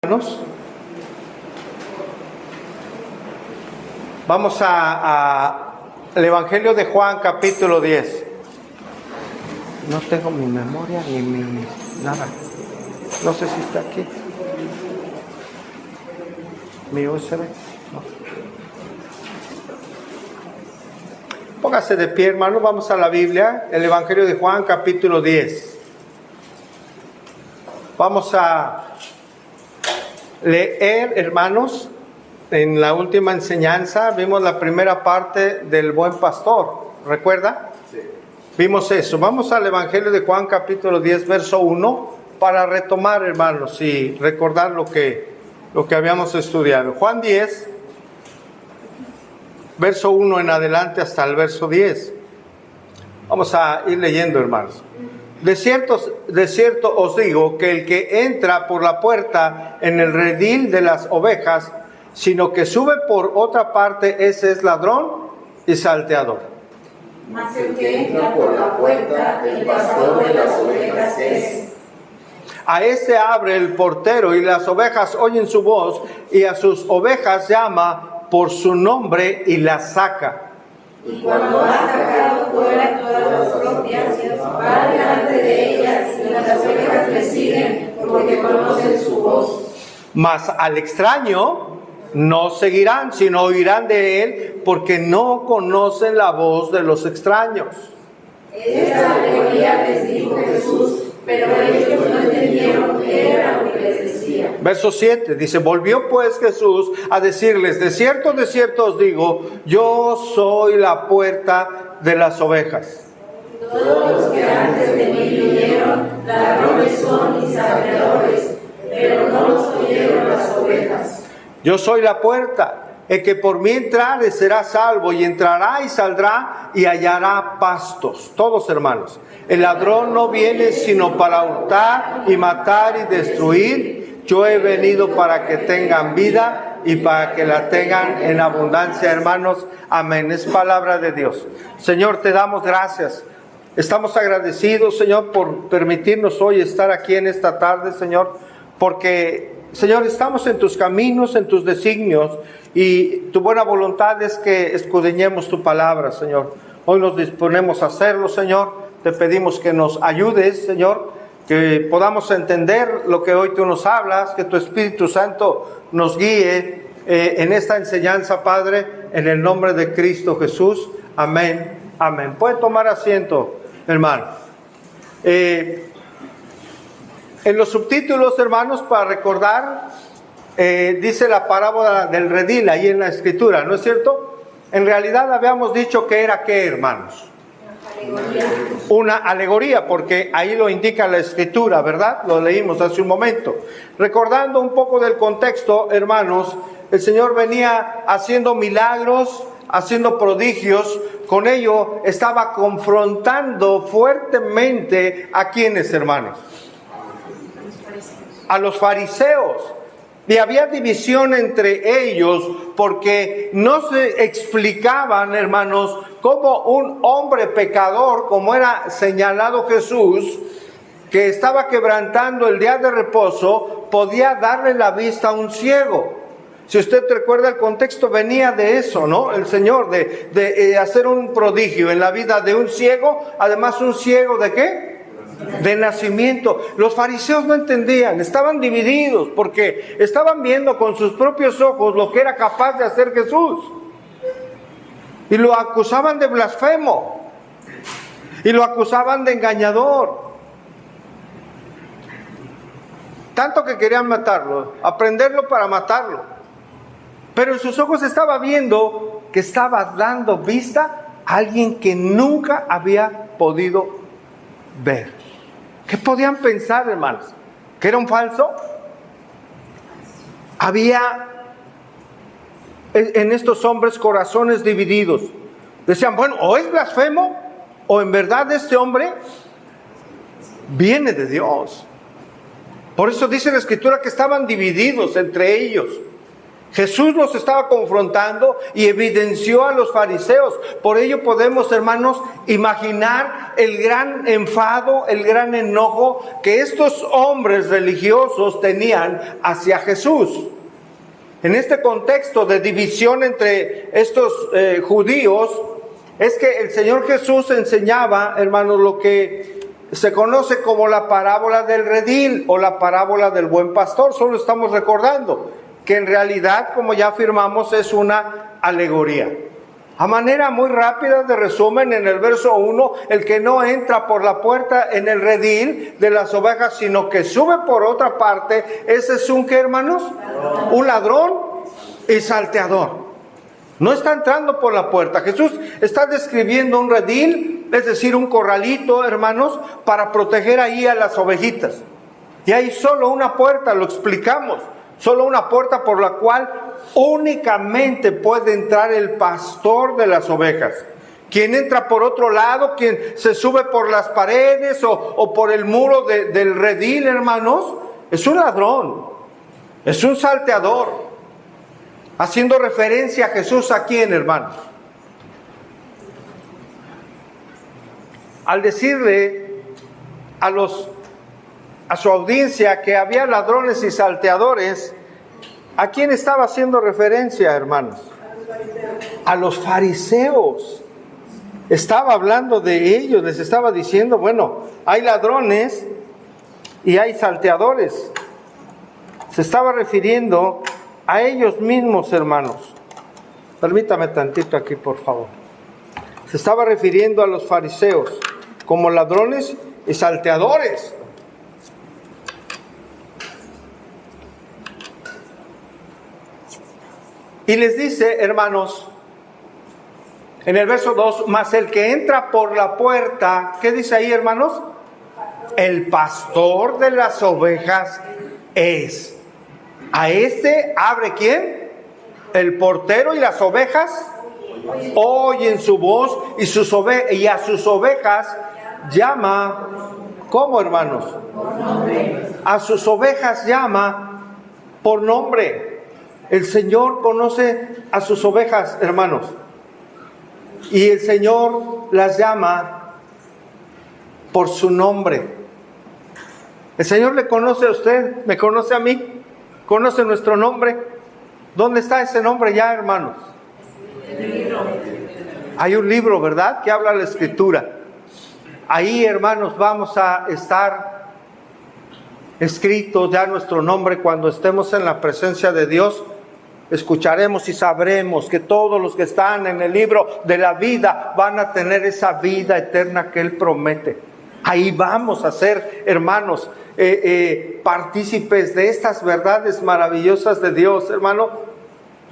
Hermanos, vamos al Evangelio de Juan, capítulo 10. No tengo mi memoria ni mi nada. No sé si está aquí. Mi USB. No. Póngase de pie, hermano. Vamos a la Biblia. El Evangelio de Juan, capítulo 10. Vamos a leer, hermanos. En la última enseñanza vimos la primera parte del buen pastor. ¿Recuerda? Sí. Vimos eso. Vamos al Evangelio de Juan, capítulo 10, verso 1, para retomar, hermanos, y recordar lo que habíamos estudiado. Juan 10, verso 1 en adelante hasta el verso 10. Vamos a ir leyendo, hermanos. De cierto os digo que el que entra por la puerta en el redil de las ovejas, sino que sube por otra parte, ese es ladrón y salteador. Mas el que entra por la puerta, el pastor de las ovejas es. A este abre el portero y las ovejas oyen su voz, y a sus ovejas llama por su nombre y las saca. Y cuando ha sacado fuera todas las propias, va delante de ellas, y las ovejas le siguen porque conocen su voz. Mas al extraño no seguirán, sino oirán de él, porque no conocen la voz de los extraños. Esta alegoría les dijo Jesús, pero ellos no entendieron qué era lo que les decía. Verso 7 dice: volvió pues Jesús a decirles: de cierto os digo, yo soy la puerta de las ovejas. Todos los que antes de mí vinieron, ladrones son y salteadores, pero no los oyeron las ovejas. Yo soy la puerta. El que por mí entrare será salvo, y entrará y saldrá y hallará pastos. Todos, hermanos. El ladrón no viene sino para hurtar y matar y destruir. Yo he venido para que tengan vida y para que la tengan en abundancia, hermanos. Amén. Es palabra de Dios. Señor, te damos gracias. Estamos agradecidos, Señor, por permitirnos hoy estar aquí en esta tarde, Señor, porque, Señor, estamos en tus caminos, en tus designios, y tu buena voluntad es que escudriñemos tu palabra, Señor. Hoy nos disponemos a hacerlo, Señor. Te pedimos que nos ayudes, Señor, que podamos entender lo que hoy tú nos hablas, que tu Espíritu Santo nos guíe en esta enseñanza, Padre, en el nombre de Cristo Jesús. Amén, amén. Puede tomar asiento, hermano. En los subtítulos, hermanos, para recordar, dice la parábola del redil ahí en la escritura, ¿no es cierto? En realidad habíamos dicho que era ¿qué, hermanos? Una alegoría, porque ahí lo indica la escritura, ¿verdad? Lo leímos hace un momento. Recordando un poco del contexto, hermanos, el Señor venía haciendo milagros, haciendo prodigios. Con ello estaba confrontando fuertemente ¿a quiénes, hermanos? A los fariseos. Y había división entre ellos porque no se explicaban, hermanos, cómo un hombre pecador, como era señalado Jesús, que estaba quebrantando el día de reposo, podía darle la vista a un ciego. Si usted recuerda, el contexto venía de eso, ¿no? El Señor, de hacer un prodigio en la vida de un ciego, además un ciego ¿de qué? De nacimiento. Los fariseos no entendían, estaban divididos porque estaban viendo con sus propios ojos lo que era capaz de hacer Jesús, y lo acusaban de blasfemo y lo acusaban de engañador, tanto que querían matarlo, aprenderlo para matarlo. Pero en sus ojos estaba viendo que estaba dando vista a alguien que nunca había podido ver. ¿Qué podían pensar, hermanos? ¿Que era un falso? Había en estos hombres corazones divididos. Decían, bueno, o es blasfemo, o en verdad este hombre viene de Dios. Por eso dice la Escritura que estaban divididos entre ellos. Jesús los estaba confrontando y evidenció a los fariseos. Por ello podemos, hermanos, imaginar el gran enfado, el gran enojo que estos hombres religiosos tenían hacia Jesús. En este contexto de división entre estos judíos, es que el Señor Jesús enseñaba, hermanos, lo que se conoce como la parábola del redil o la parábola del buen pastor. Solo estamos recordando que en realidad, como ya afirmamos, es una alegoría. A manera muy rápida de resumen, en el verso 1, el que no entra por la puerta en el redil de las ovejas, sino que sube por otra parte, ese es un, ¿qué, hermanos? Un ladrón y salteador. No está entrando por la puerta. Jesús está describiendo un redil, es decir, un corralito, hermanos, para proteger ahí a las ovejitas. Y hay solo una puerta, lo explicamos. Solo una puerta por la cual únicamente puede entrar el pastor de las ovejas. Quien entra por otro lado, quien se sube por las paredes o por el muro del redil, hermanos, es un ladrón, es un salteador. Haciendo referencia a Jesús a quién, hermanos. Al decirle a su audiencia que había ladrones y salteadores, ¿a quién estaba haciendo referencia, hermanos? A los fariseos. Estaba hablando de ellos, les estaba diciendo, bueno, hay ladrones y hay salteadores. Se estaba refiriendo a ellos mismos, hermanos. Permítame tantito aquí, por favor. Se estaba refiriendo a los fariseos como ladrones y salteadores. Y les dice, hermanos, en el verso 2, mas el que entra por la puerta, ¿qué dice ahí, hermanos? El pastor de las ovejas es. A este abre ¿quién? El portero, y las ovejas oyen su voz y a sus ovejas llama, ¿cómo, hermanos? A sus ovejas llama por nombre. El Señor conoce a sus ovejas, hermanos, y el Señor las llama por su nombre. El Señor le conoce a usted, me conoce a mí, conoce nuestro nombre. ¿Dónde está ese nombre ya, hermanos? Hay un libro, ¿verdad?, que habla la Escritura. Ahí, hermanos, vamos a estar escrito ya nuestro nombre. Cuando estemos en la presencia de Dios, escucharemos y sabremos que todos los que están en el libro de la vida van a tener esa vida eterna que Él promete. Ahí vamos a ser, hermanos, partícipes de estas verdades maravillosas de Dios, hermano,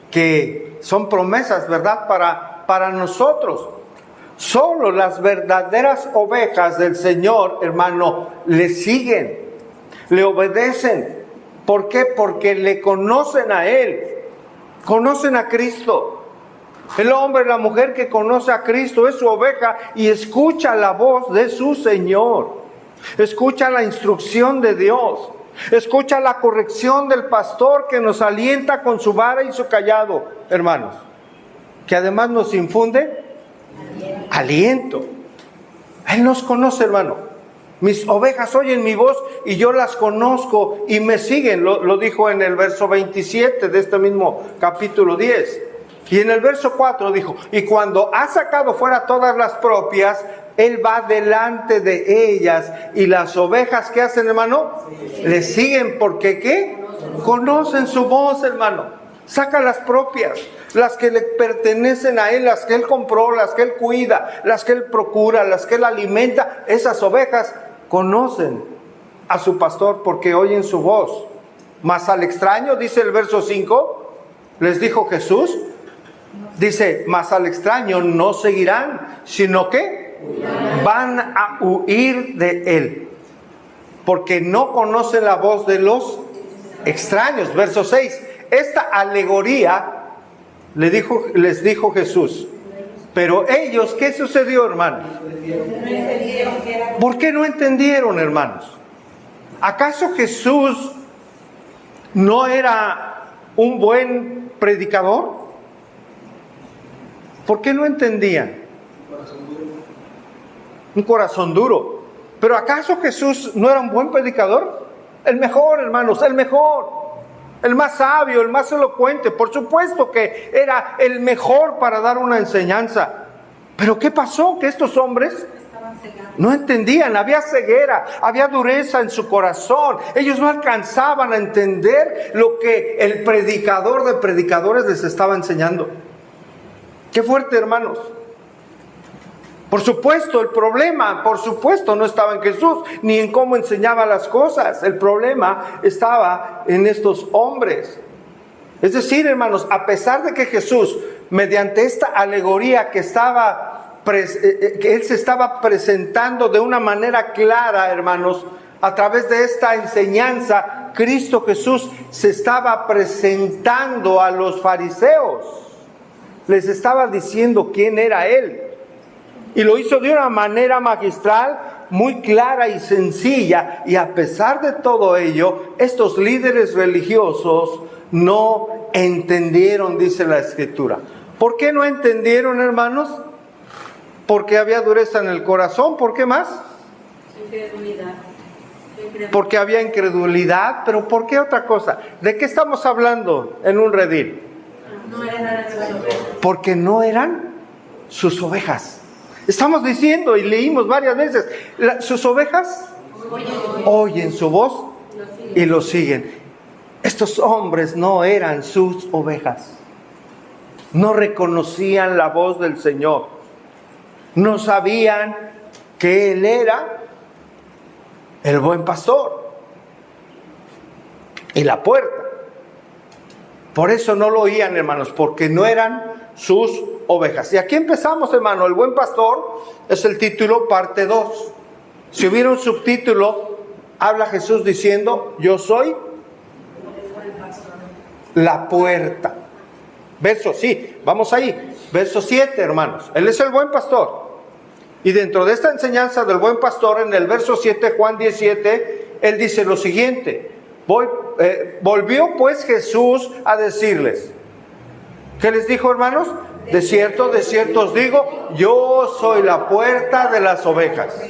que son promesas, ¿verdad?, para nosotros. Solo las verdaderas ovejas del Señor, hermano, le siguen, le obedecen. ¿Por qué? Porque le conocen a Él, conocen a Cristo. El hombre, la mujer que conoce a Cristo es su oveja y escucha la voz de su Señor. Escucha la instrucción de Dios. Escucha la corrección del pastor que nos alienta con su vara y su callado, hermanos. Que además nos infunde aliento. Él nos conoce, hermano. Mis ovejas oyen mi voz y yo las conozco y me siguen. Lo dijo en el verso 27 de este mismo capítulo 10. Y en el verso 4 dijo, y cuando ha sacado fuera todas las propias, Él va delante de ellas. Y las ovejas, ¿qué hacen, hermano? Le siguen, porque ¿qué? Conocen su voz, hermano. Saca las propias, las que le pertenecen a Él, las que Él compró, las que Él cuida, las que Él procura, las que Él alimenta. Esas ovejas conocen a su pastor porque oyen su voz. Mas al extraño, dice el verso 5, les dijo Jesús, dice, mas al extraño no seguirán, sino que van a huir de Él, porque no conocen la voz de los extraños. Verso 6, esta alegoría les dijo Jesús. Pero ellos, ¿qué sucedió, hermanos? ¿Por qué no entendieron, hermanos? ¿Acaso Jesús no era un buen predicador? ¿Por qué no entendían? Un corazón duro. ¿Pero acaso Jesús no era un buen predicador? El mejor, hermanos, el mejor. El más sabio, el más elocuente. Por supuesto que era el mejor para dar una enseñanza. ¿Pero qué pasó? Que estos hombres no entendían, había ceguera, había dureza en su corazón. Ellos no alcanzaban a entender lo que el predicador de predicadores les estaba enseñando. Qué fuerte, hermanos. Por supuesto, el problema, no estaba en Jesús, ni en cómo enseñaba las cosas. El problema estaba en estos hombres. Es decir, hermanos, a pesar de que Jesús, mediante esta alegoría que Él se estaba presentando de una manera clara, hermanos, a través de esta enseñanza, Cristo Jesús se estaba presentando a los fariseos. Les estaba diciendo quién era Él. Y lo hizo de una manera magistral, muy clara y sencilla. Y a pesar de todo ello, estos líderes religiosos no entendieron, dice la Escritura. ¿Por qué no entendieron, hermanos? Porque había dureza en el corazón. ¿Por qué más? Incredulidad. Porque había incredulidad. ¿Pero por qué otra cosa? ¿De qué estamos hablando en un redil? No eran sus ovejas. Porque no eran sus ovejas. Estamos diciendo y leímos varias veces, sus ovejas oyen su voz y lo siguen. Estos hombres no eran sus ovejas. No reconocían la voz del Señor. No sabían que Él era el buen pastor y la puerta. Por eso no lo oían, hermanos, porque no eran sus ovejas. Y aquí empezamos, hermano. El buen pastor es el título, parte 2. Si hubiera un subtítulo, habla Jesús diciendo: yo soy la puerta. Verso, sí, vamos ahí. Verso 7, hermanos. Él es el buen pastor. Y dentro de esta enseñanza del buen pastor, en el verso 7, Juan 17, Él dice lo siguiente: volvió pues Jesús a decirles. ¿Qué les dijo, hermanos? De cierto os digo, yo soy la puerta de las ovejas.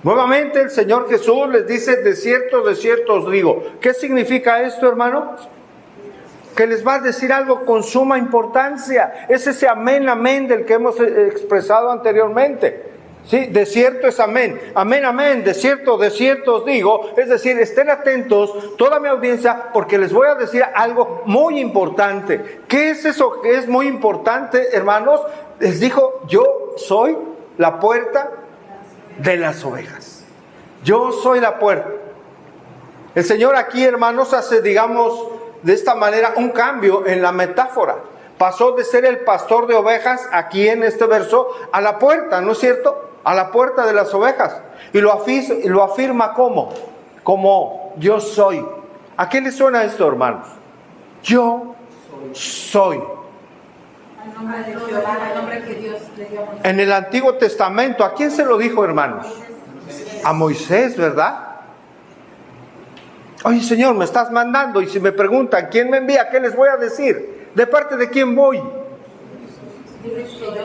Nuevamente el Señor Jesús les dice, de cierto os digo. ¿Qué significa esto, hermanos? Que les va a decir algo con suma importancia. Es ese amén, amén del que hemos expresado anteriormente. Sí, de cierto es amén. Amén, amén. De cierto os digo. Es decir, estén atentos, toda mi audiencia, porque les voy a decir algo muy importante. ¿Qué es eso que es muy importante, hermanos? Les dijo, yo soy la puerta de las ovejas. Yo soy la puerta. El Señor aquí, hermanos, hace, digamos, de esta manera un cambio en la metáfora. Pasó de ser el pastor de ovejas, aquí en este verso, a la puerta, ¿no es cierto? A la puerta de las ovejas. Y lo afirma ¿cómo? Como yo soy. ¿A qué le suena esto, hermanos? Yo soy. En el Antiguo Testamento, ¿a quién se lo dijo, hermanos? A Moisés, ¿verdad? Oye, Señor, me estás mandando, y si me preguntan, ¿quién me envía? ¿Qué les voy a decir? ¿De parte de quién voy?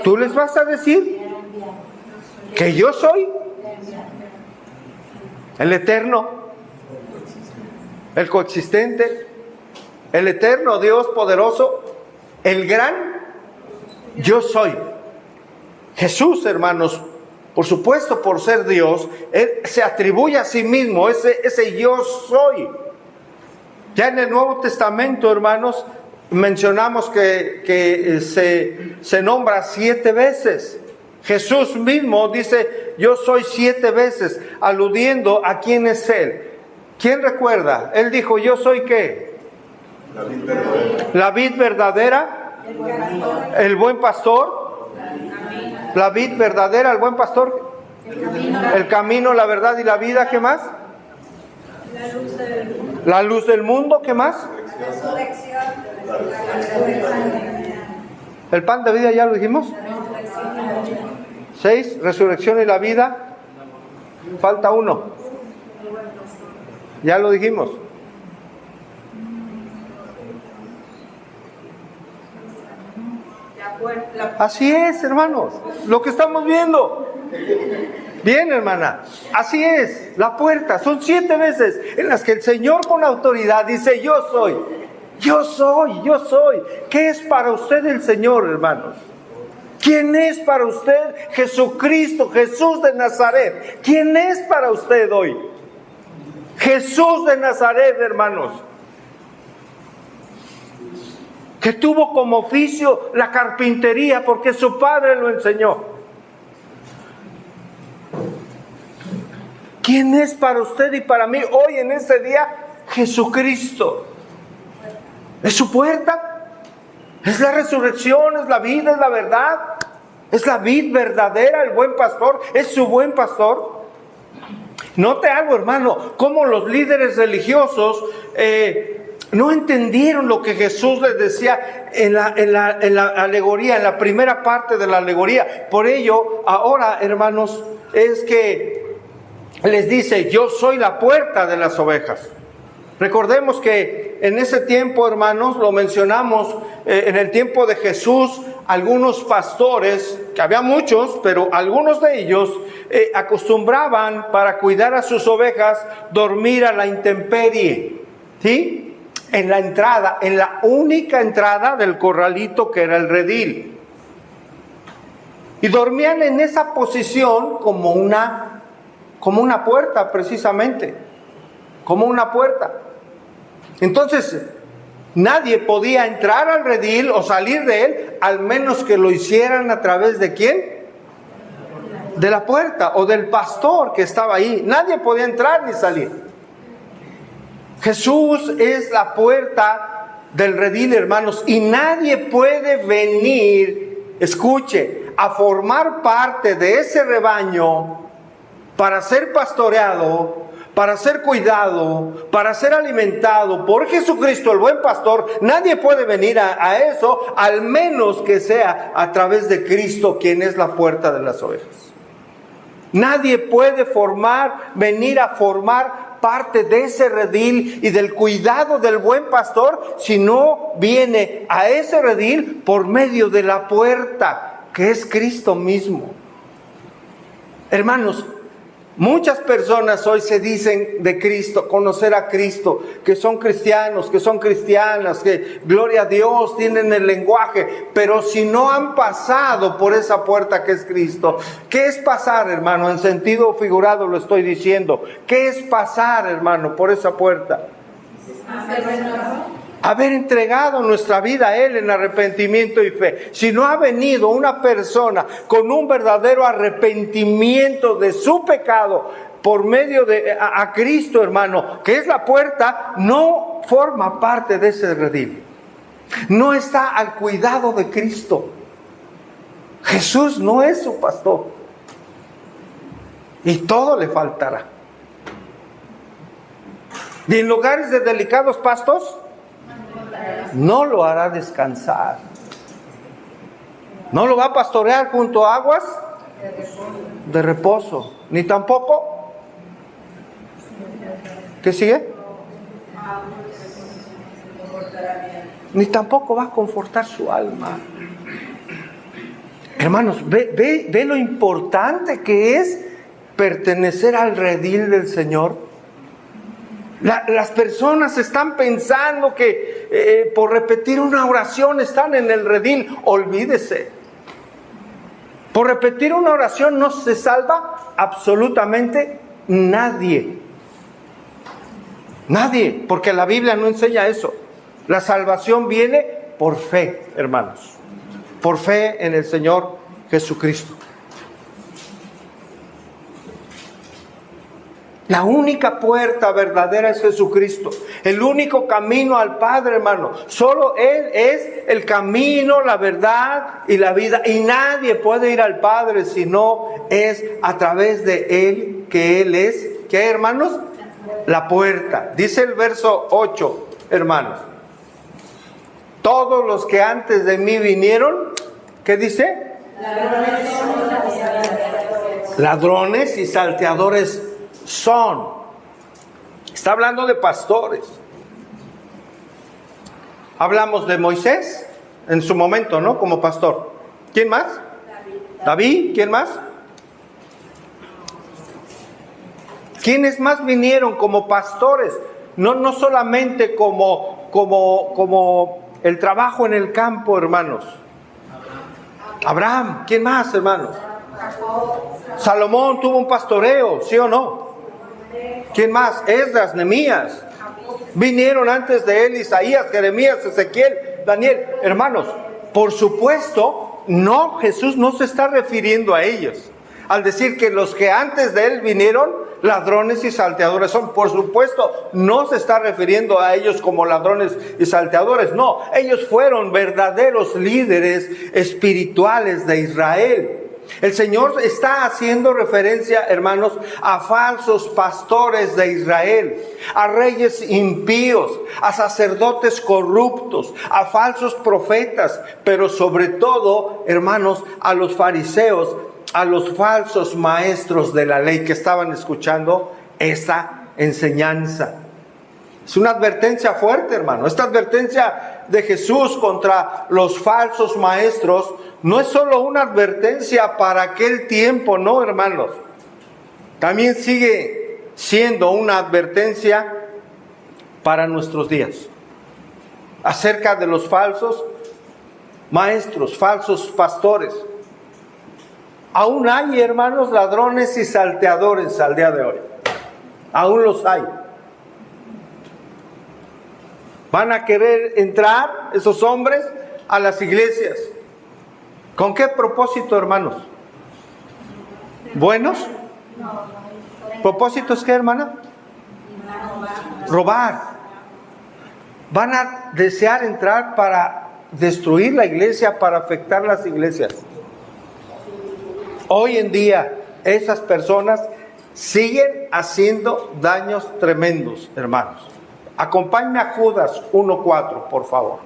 ¿Tú les vas a decir que yo soy el eterno, el coexistente, el eterno Dios poderoso, el gran yo soy? Jesús, hermanos, por supuesto, por ser Dios, Él se atribuye a sí mismo ese yo soy. Ya en el Nuevo Testamento, hermanos, mencionamos que se nombra 7 veces. Jesús mismo dice, yo soy 7 veces, aludiendo a quién es Él. ¿Quién recuerda? Él dijo, yo soy ¿qué? La vid verdadera. La vid verdadera, el buen pastor. La vid verdadera, el buen pastor, el camino, la verdad y la vida. ¿Qué más? La luz del mundo. ¿Qué más? El pan de vida, ya lo dijimos. 6, resurrección y la vida. Falta 1. Ya lo dijimos. Así es, hermanos, lo que estamos viendo. Bien, hermana, así es, la puerta. Son 7 veces en las que el Señor con autoridad dice: yo soy, yo soy, yo soy. ¿Qué es para usted el Señor, hermanos? ¿Quién es para usted Jesucristo, Jesús de Nazaret? ¿Quién es para usted hoy? Jesús de Nazaret, hermanos, que tuvo como oficio la carpintería porque su padre lo enseñó. ¿Quién es para usted y para mí hoy en este día? Jesucristo. ¿Es su puerta? Es la resurrección, es la vida, es la verdad, es la vid verdadera, el buen pastor, es su buen pastor. Note algo, hermano, cómo los líderes religiosos no entendieron lo que Jesús les decía en la alegoría, en la primera parte de la alegoría. Por ello, ahora, hermanos, es que les dice: yo soy la puerta de las ovejas. Recordemos que en ese tiempo, hermanos, lo mencionamos, en el tiempo de Jesús, algunos pastores, que había muchos, pero algunos de ellos acostumbraban, para cuidar a sus ovejas, dormir a la intemperie, ¿sí? En la entrada, en la única entrada del corralito que era el redil. Y dormían en esa posición como una puerta, precisamente, como una puerta. Entonces, nadie podía entrar al redil o salir de él, al menos que lo hicieran a través de ¿quién? De la puerta o del pastor que estaba ahí. Nadie podía entrar ni salir. Jesús es la puerta del redil, hermanos, y nadie puede venir, escuche, a formar parte de ese rebaño para ser pastoreado, para ser cuidado, para ser alimentado por Jesucristo, el buen pastor. Nadie puede venir a eso, al menos que sea a través de Cristo, quien es la puerta de las ovejas. Nadie puede venir a formar parte de ese redil y del cuidado del buen pastor si no viene a ese redil por medio de la puerta, que es Cristo mismo. Hermanos, muchas personas hoy se dicen de Cristo, conocer a Cristo, que son cristianos, que son cristianas, que gloria a Dios, tienen el lenguaje, pero si no han pasado por esa puerta que es Cristo. ¿Qué es pasar, hermano? En sentido figurado lo estoy diciendo. ¿Qué es pasar, hermano, por esa puerta? Haber entregado nuestra vida a Él en arrepentimiento y fe. Si no ha venido una persona con un verdadero arrepentimiento de su pecado por medio de a Cristo, hermano, que es la puerta, no forma parte de ese redil. No está al cuidado de Cristo. Jesús no es su pastor. Y todo le faltará. Y en lugares de delicados pastos, no lo hará descansar. No lo va a pastorear junto a aguas de reposo. Ni tampoco. ¿Qué sigue? Ni tampoco va a confortar su alma. Hermanos, ve lo importante que es pertenecer al redil del Señor. Las personas están pensando que por repetir una oración están en el redil. Olvídese. Por repetir una oración no se salva absolutamente nadie. Nadie, porque la Biblia no enseña eso. La salvación viene por fe, hermanos. Por fe en el Señor Jesucristo. La única puerta verdadera es Jesucristo. El único camino al Padre, hermano. Solo Él es el camino, la verdad y la vida. Y nadie puede ir al Padre si no es a través de Él, que Él es, ¿qué, hermanos? La puerta. Dice el verso 8, hermanos. Todos los que antes de mí vinieron, ¿qué dice? Ladrones y salteadores son. Está hablando de pastores. Hablamos de Moisés en su momento, ¿no? Como pastor. ¿Quién más? David. ¿Quién más? ¿Quiénes más vinieron como pastores? No solamente como el trabajo en el campo, hermanos. Abraham. ¿Quién más, hermanos? Salomón tuvo un pastoreo, ¿sí o no? ¿Quién más? Esdras, Nehemías. Vinieron antes de él Isaías, Jeremías, Ezequiel, Daniel. Hermanos, por supuesto, Jesús no se está refiriendo a ellos. Al decir que los que antes de él vinieron, ladrones y salteadores son. Por supuesto, no se está refiriendo a ellos como ladrones y salteadores. No, ellos fueron verdaderos líderes espirituales de Israel. El Señor está haciendo referencia, hermanos, a falsos pastores de Israel, a reyes impíos, a sacerdotes corruptos, a falsos profetas, pero sobre todo, hermanos, a los fariseos, a los falsos maestros de la ley que estaban escuchando esa enseñanza. Es una advertencia fuerte, hermano. Esta advertencia de Jesús contra los falsos maestros no es solo una advertencia para aquel tiempo, no, hermanos. También sigue siendo una advertencia para nuestros días. Acerca de los falsos maestros, falsos pastores. Aún hay, hermanos, ladrones y salteadores al día de hoy. Aún los hay. Van a querer entrar esos hombres a las iglesias. ¿Con qué propósito, hermanos? ¿Buenos? ¿Propósitos qué, hermana? Robar. Van a desear entrar para destruir la iglesia, para afectar las iglesias. Hoy en día, esas personas siguen haciendo daños tremendos, hermanos. Acompáñame a Judas 1:4, por favor.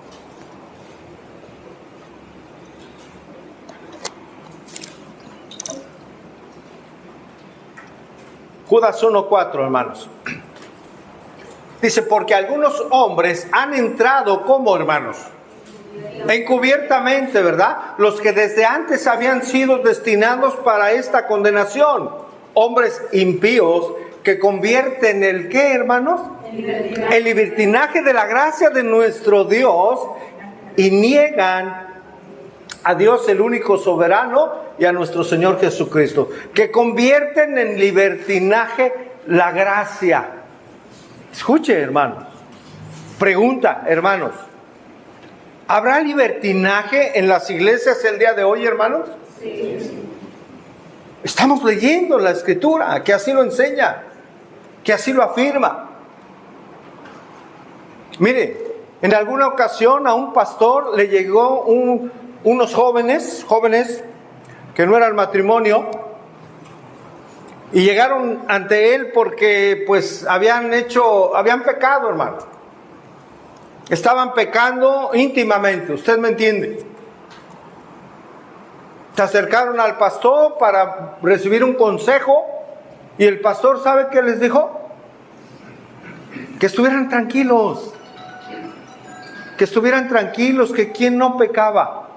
Judas 1:4, hermanos. Dice, porque algunos hombres han entrado como, hermanos, encubiertamente, ¿verdad? Los que desde antes habían sido destinados para esta condenación. Hombres impíos que convierten el ¿qué, hermanos? El libertinaje de la gracia de nuestro Dios y niegan a Dios el único soberano y a nuestro Señor Jesucristo. Que convierten en libertinaje la gracia. Escuche, hermanos. Pregunta, hermanos. ¿Habrá libertinaje en las iglesias el día de hoy, hermanos? Sí. Estamos leyendo la Escritura, que así lo enseña, que así lo afirma. Mire, en alguna ocasión a un pastor le llegó unos jóvenes que no era el matrimonio, y llegaron ante él porque pues habían pecado, hermano. Estaban pecando íntimamente, usted me entiende. Se acercaron al pastor para recibir un consejo y el pastor, ¿sabe qué les dijo? Que estuvieran tranquilos. Que quien no pecaba.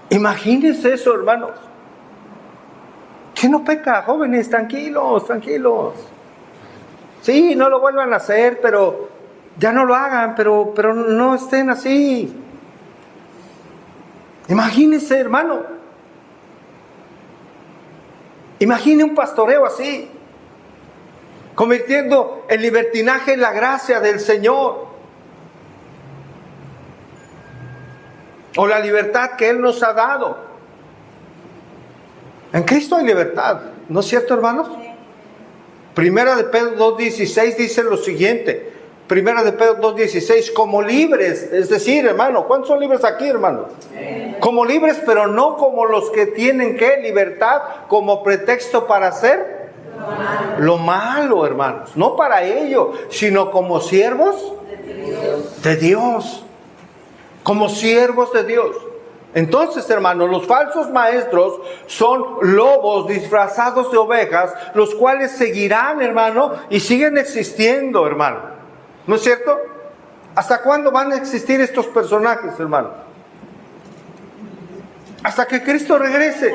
Imagínense eso, hermanos. ¿Quién no peca, jóvenes? Tranquilos. Sí, no lo vuelvan a hacer, pero ya no lo hagan, pero no estén así. Imagínense, hermano. Imagine un pastoreo así, convirtiendo el libertinaje en la gracia del Señor, o la libertad que Él nos ha dado. En Cristo hay libertad, ¿no es cierto, hermanos? Primera de Pedro 2:16 dice lo siguiente. Primera de Pedro 2:16, como libres, es decir, hermano, ¿cuántos son libres aquí, hermano? Como libres, pero no como los que tienen ¿qué? Libertad como pretexto para hacer lo malo, hermanos. No para ello, sino como siervos de Dios. Como siervos de Dios. Entonces, hermanos, los falsos maestros son lobos disfrazados de ovejas, los cuales seguirán, hermano, y siguen existiendo, hermano. ¿No es cierto? ¿Hasta cuándo van a existir estos personajes, hermano? hasta que Cristo regrese.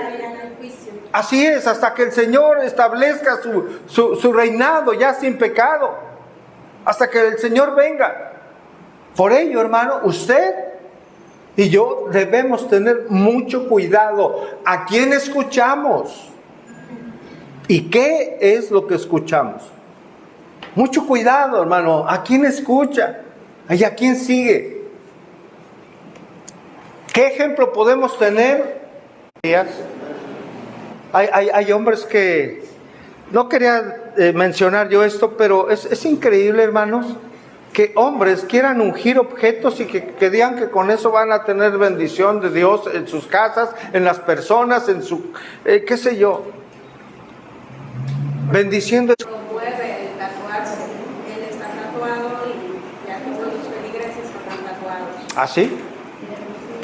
Así es, hasta que el Señor establezca su reinado ya sin pecado, hasta que el Señor venga. Por ello, hermano, usted y yo debemos tener mucho cuidado a quién escuchamos y qué es lo que escuchamos. Mucho cuidado, hermano, a quién escucha y a quién sigue. ¿Qué ejemplo podemos tener? Hay hombres que, no quería mencionar yo esto, pero es increíble, hermanos, que hombres quieran ungir objetos y que digan que con eso van a tener bendición de Dios en sus casas, en las personas, en su, qué sé yo, bendiciendo. Promueve el tatuarse. Él está tatuado y ya todos los feligreses están tatuados. ¿Ah, sí?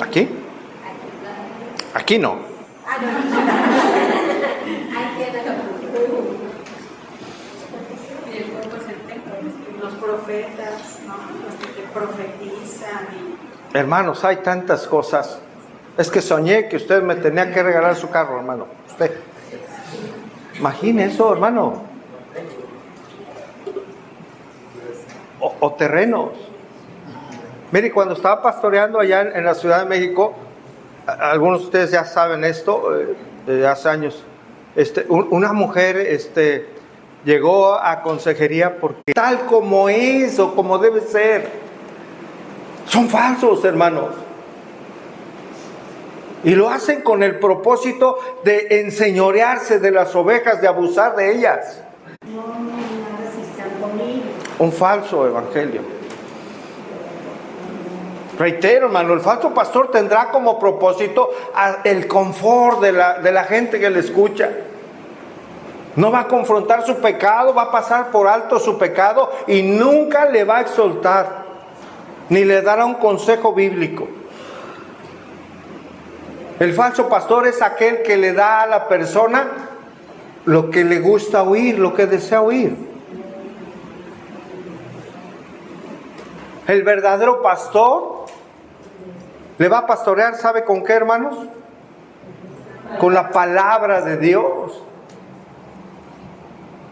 ¿Aquí? Aquí no. Y el cuerpo es el templo. Los profetas, ¿no? Los que profetizan. Hermanos, hay tantas cosas. Es que soñé que usted me tenía que regalar su carro, hermano. Usted. Imagine eso, hermano. O terrenos. Mire, cuando estaba pastoreando allá en la Ciudad de México, algunos de ustedes ya saben esto, de hace años, una mujer llegó a consejería porque tal como es o como debe ser, son falsos, hermanos. Y lo hacen con el propósito de enseñorearse de las ovejas, de abusar de ellas. Un falso evangelio. Reitero, hermano, el falso pastor tendrá como propósito el confort de la gente que le escucha. No va a confrontar su pecado, va a pasar por alto su pecado y nunca le va a exhortar, ni le dará un consejo bíblico. El falso pastor es aquel que le da a la persona lo que le gusta oír, lo que desea oír. El verdadero pastor le va a pastorear, ¿sabe con qué, hermanos? Con la palabra de Dios.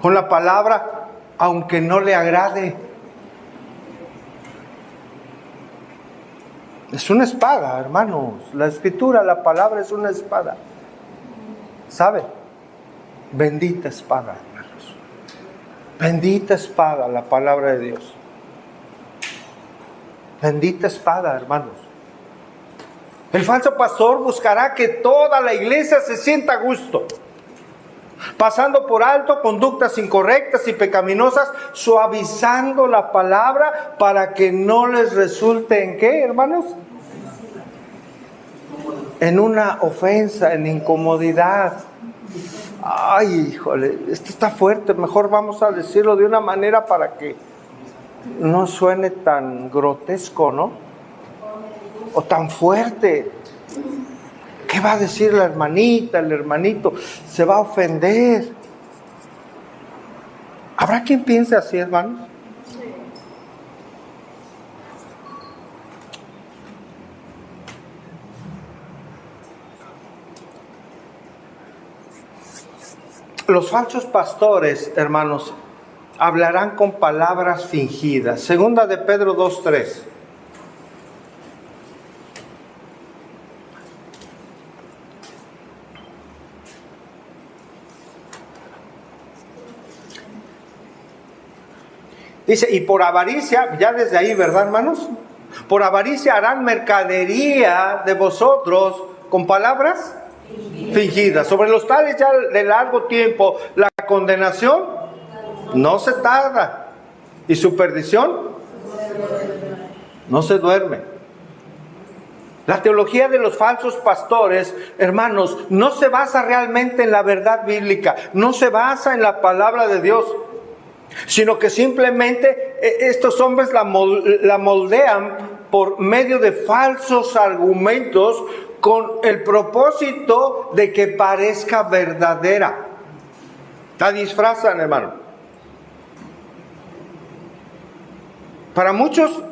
Con la palabra, aunque no le agrade. Es una espada, hermanos. La escritura, la palabra es una espada. ¿Sabe? Bendita espada, hermanos. Bendita espada, la palabra de Dios. Bendita espada, hermanos. El falso pastor buscará que toda la iglesia se sienta a gusto, pasando por alto conductas incorrectas y pecaminosas, suavizando la palabra para que no les resulte en ¿qué, hermanos? En una ofensa, en incomodidad. Ay, híjole, esto está fuerte, mejor vamos a decirlo de una manera para que no suene tan grotesco, ¿no? O tan fuerte. ¿Qué va a decir la hermanita, el hermanito? Se va a ofender. ¿Habrá quien piense así, hermanos? Los falsos pastores, hermanos, hablarán con palabras fingidas. Segunda de Pedro 2:3. Dice, y por avaricia, ya desde ahí, ¿verdad, hermanos? Por avaricia harán mercadería de vosotros con palabras fingidas. Sobre los tales ya de largo tiempo la condenación no se tarda y su perdición no se duerme. La teología de los falsos pastores, hermanos, no se basa realmente en la verdad bíblica, no se basa en la palabra de Dios, sino que simplemente estos hombres la moldean por medio de falsos argumentos con el propósito de que parezca verdadera. La disfrazan, hermano. Para muchos,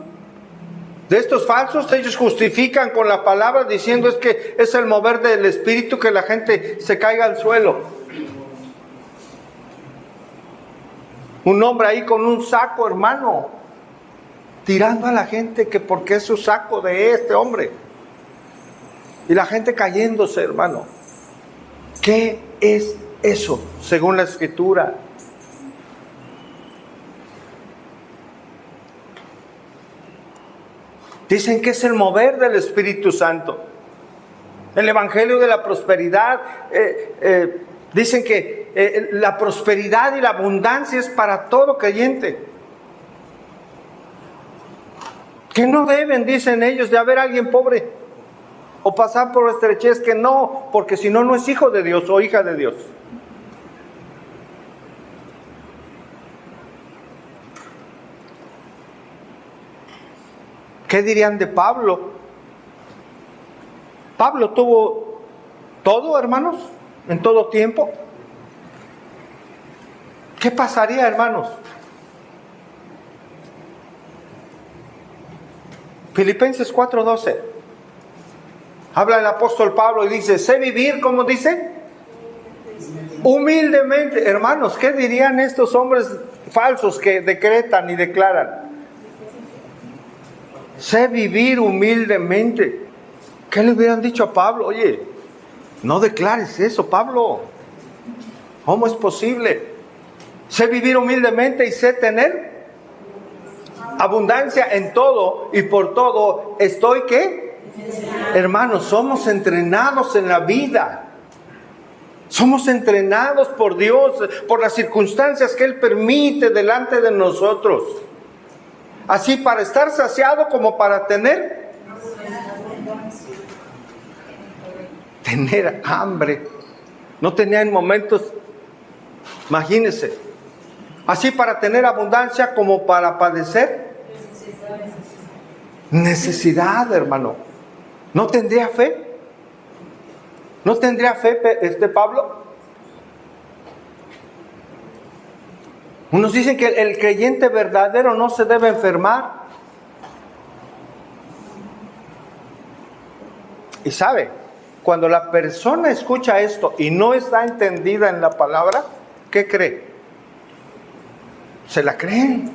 De estos falsos, ellos justifican con la palabra diciendo es que es el mover del Espíritu que la gente se caiga al suelo. Un hombre ahí con un saco, hermano, tirando a la gente que porque es su saco de este hombre. Y la gente cayéndose, hermano. ¿Qué es eso, según la Escritura? Dicen que es el mover del Espíritu Santo. El Evangelio de la prosperidad, dicen que la prosperidad y la abundancia es para todo creyente. Que no deben, dicen ellos, de haber alguien pobre o pasar por estrechez, que no, porque si no, no es hijo de Dios o hija de Dios. ¿Qué dirían de Pablo? Pablo tuvo todo, hermanos, en todo tiempo. ¿Qué pasaría, hermanos? Filipenses 4:12. Habla el apóstol Pablo y dice, sé vivir, ¿cómo dice? Humildemente. Hermanos, ¿qué dirían estos hombres falsos que decretan y declaran? Sé vivir humildemente. ¿Qué le hubieran dicho a Pablo? Oye, no declares eso, Pablo. ¿Cómo es posible? Sé vivir humildemente y sé tener abundancia en todo y por todo. ¿Estoy qué? Hermanos, somos entrenados en la vida. Somos entrenados por Dios, por las circunstancias que Él permite delante de nosotros. Así para estar saciado como para tener hambre. No tenía en momentos, imagínense. Así para tener abundancia como para padecer necesidad, hermano. ¿No tendría fe? ¿No tendría fe Pablo? Unos dicen que el creyente verdadero no se debe enfermar. Y sabe, cuando la persona escucha esto y no está entendida en la palabra, ¿qué cree? ¿Se la creen?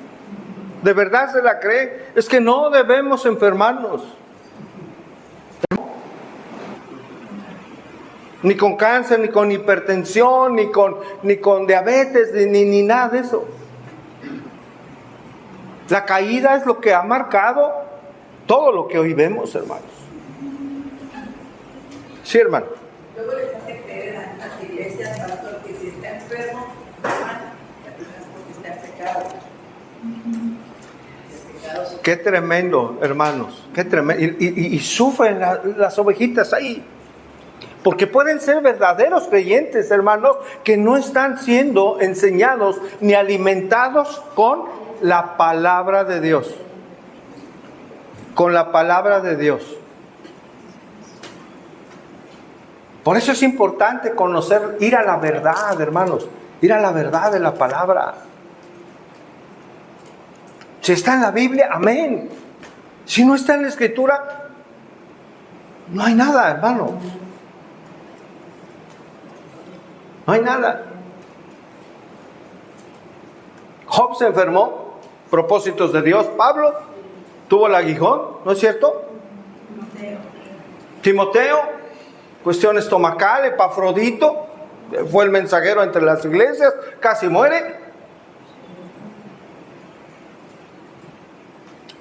¿De verdad se la creen? Es que no debemos enfermarnos. Ni con cáncer, ni con hipertensión, ni con diabetes, ni nada de eso. La caída es lo que ha marcado todo lo que hoy vemos, hermanos. Sí, hermano. Luego les hace creer a las iglesias, pastor, que si está enfermo, porque está pecado. Qué tremendo, hermanos. Qué tremendo. Y sufren las ovejitas ahí. Porque pueden ser verdaderos creyentes, hermanos, que no están siendo enseñados ni alimentados con la palabra de Dios. Con la palabra de Dios. Por eso es importante conocer, ir a la verdad, hermanos. Ir a la verdad de la palabra. Si está en la Biblia, amén. Si no está en la Escritura, no hay nada, hermanos. No hay nada. Job se enfermó, propósitos de Dios. Pablo tuvo el aguijón, ¿no es cierto? Timoteo, cuestión estomacal. Epafrodito, fue el mensajero entre las iglesias, casi muere.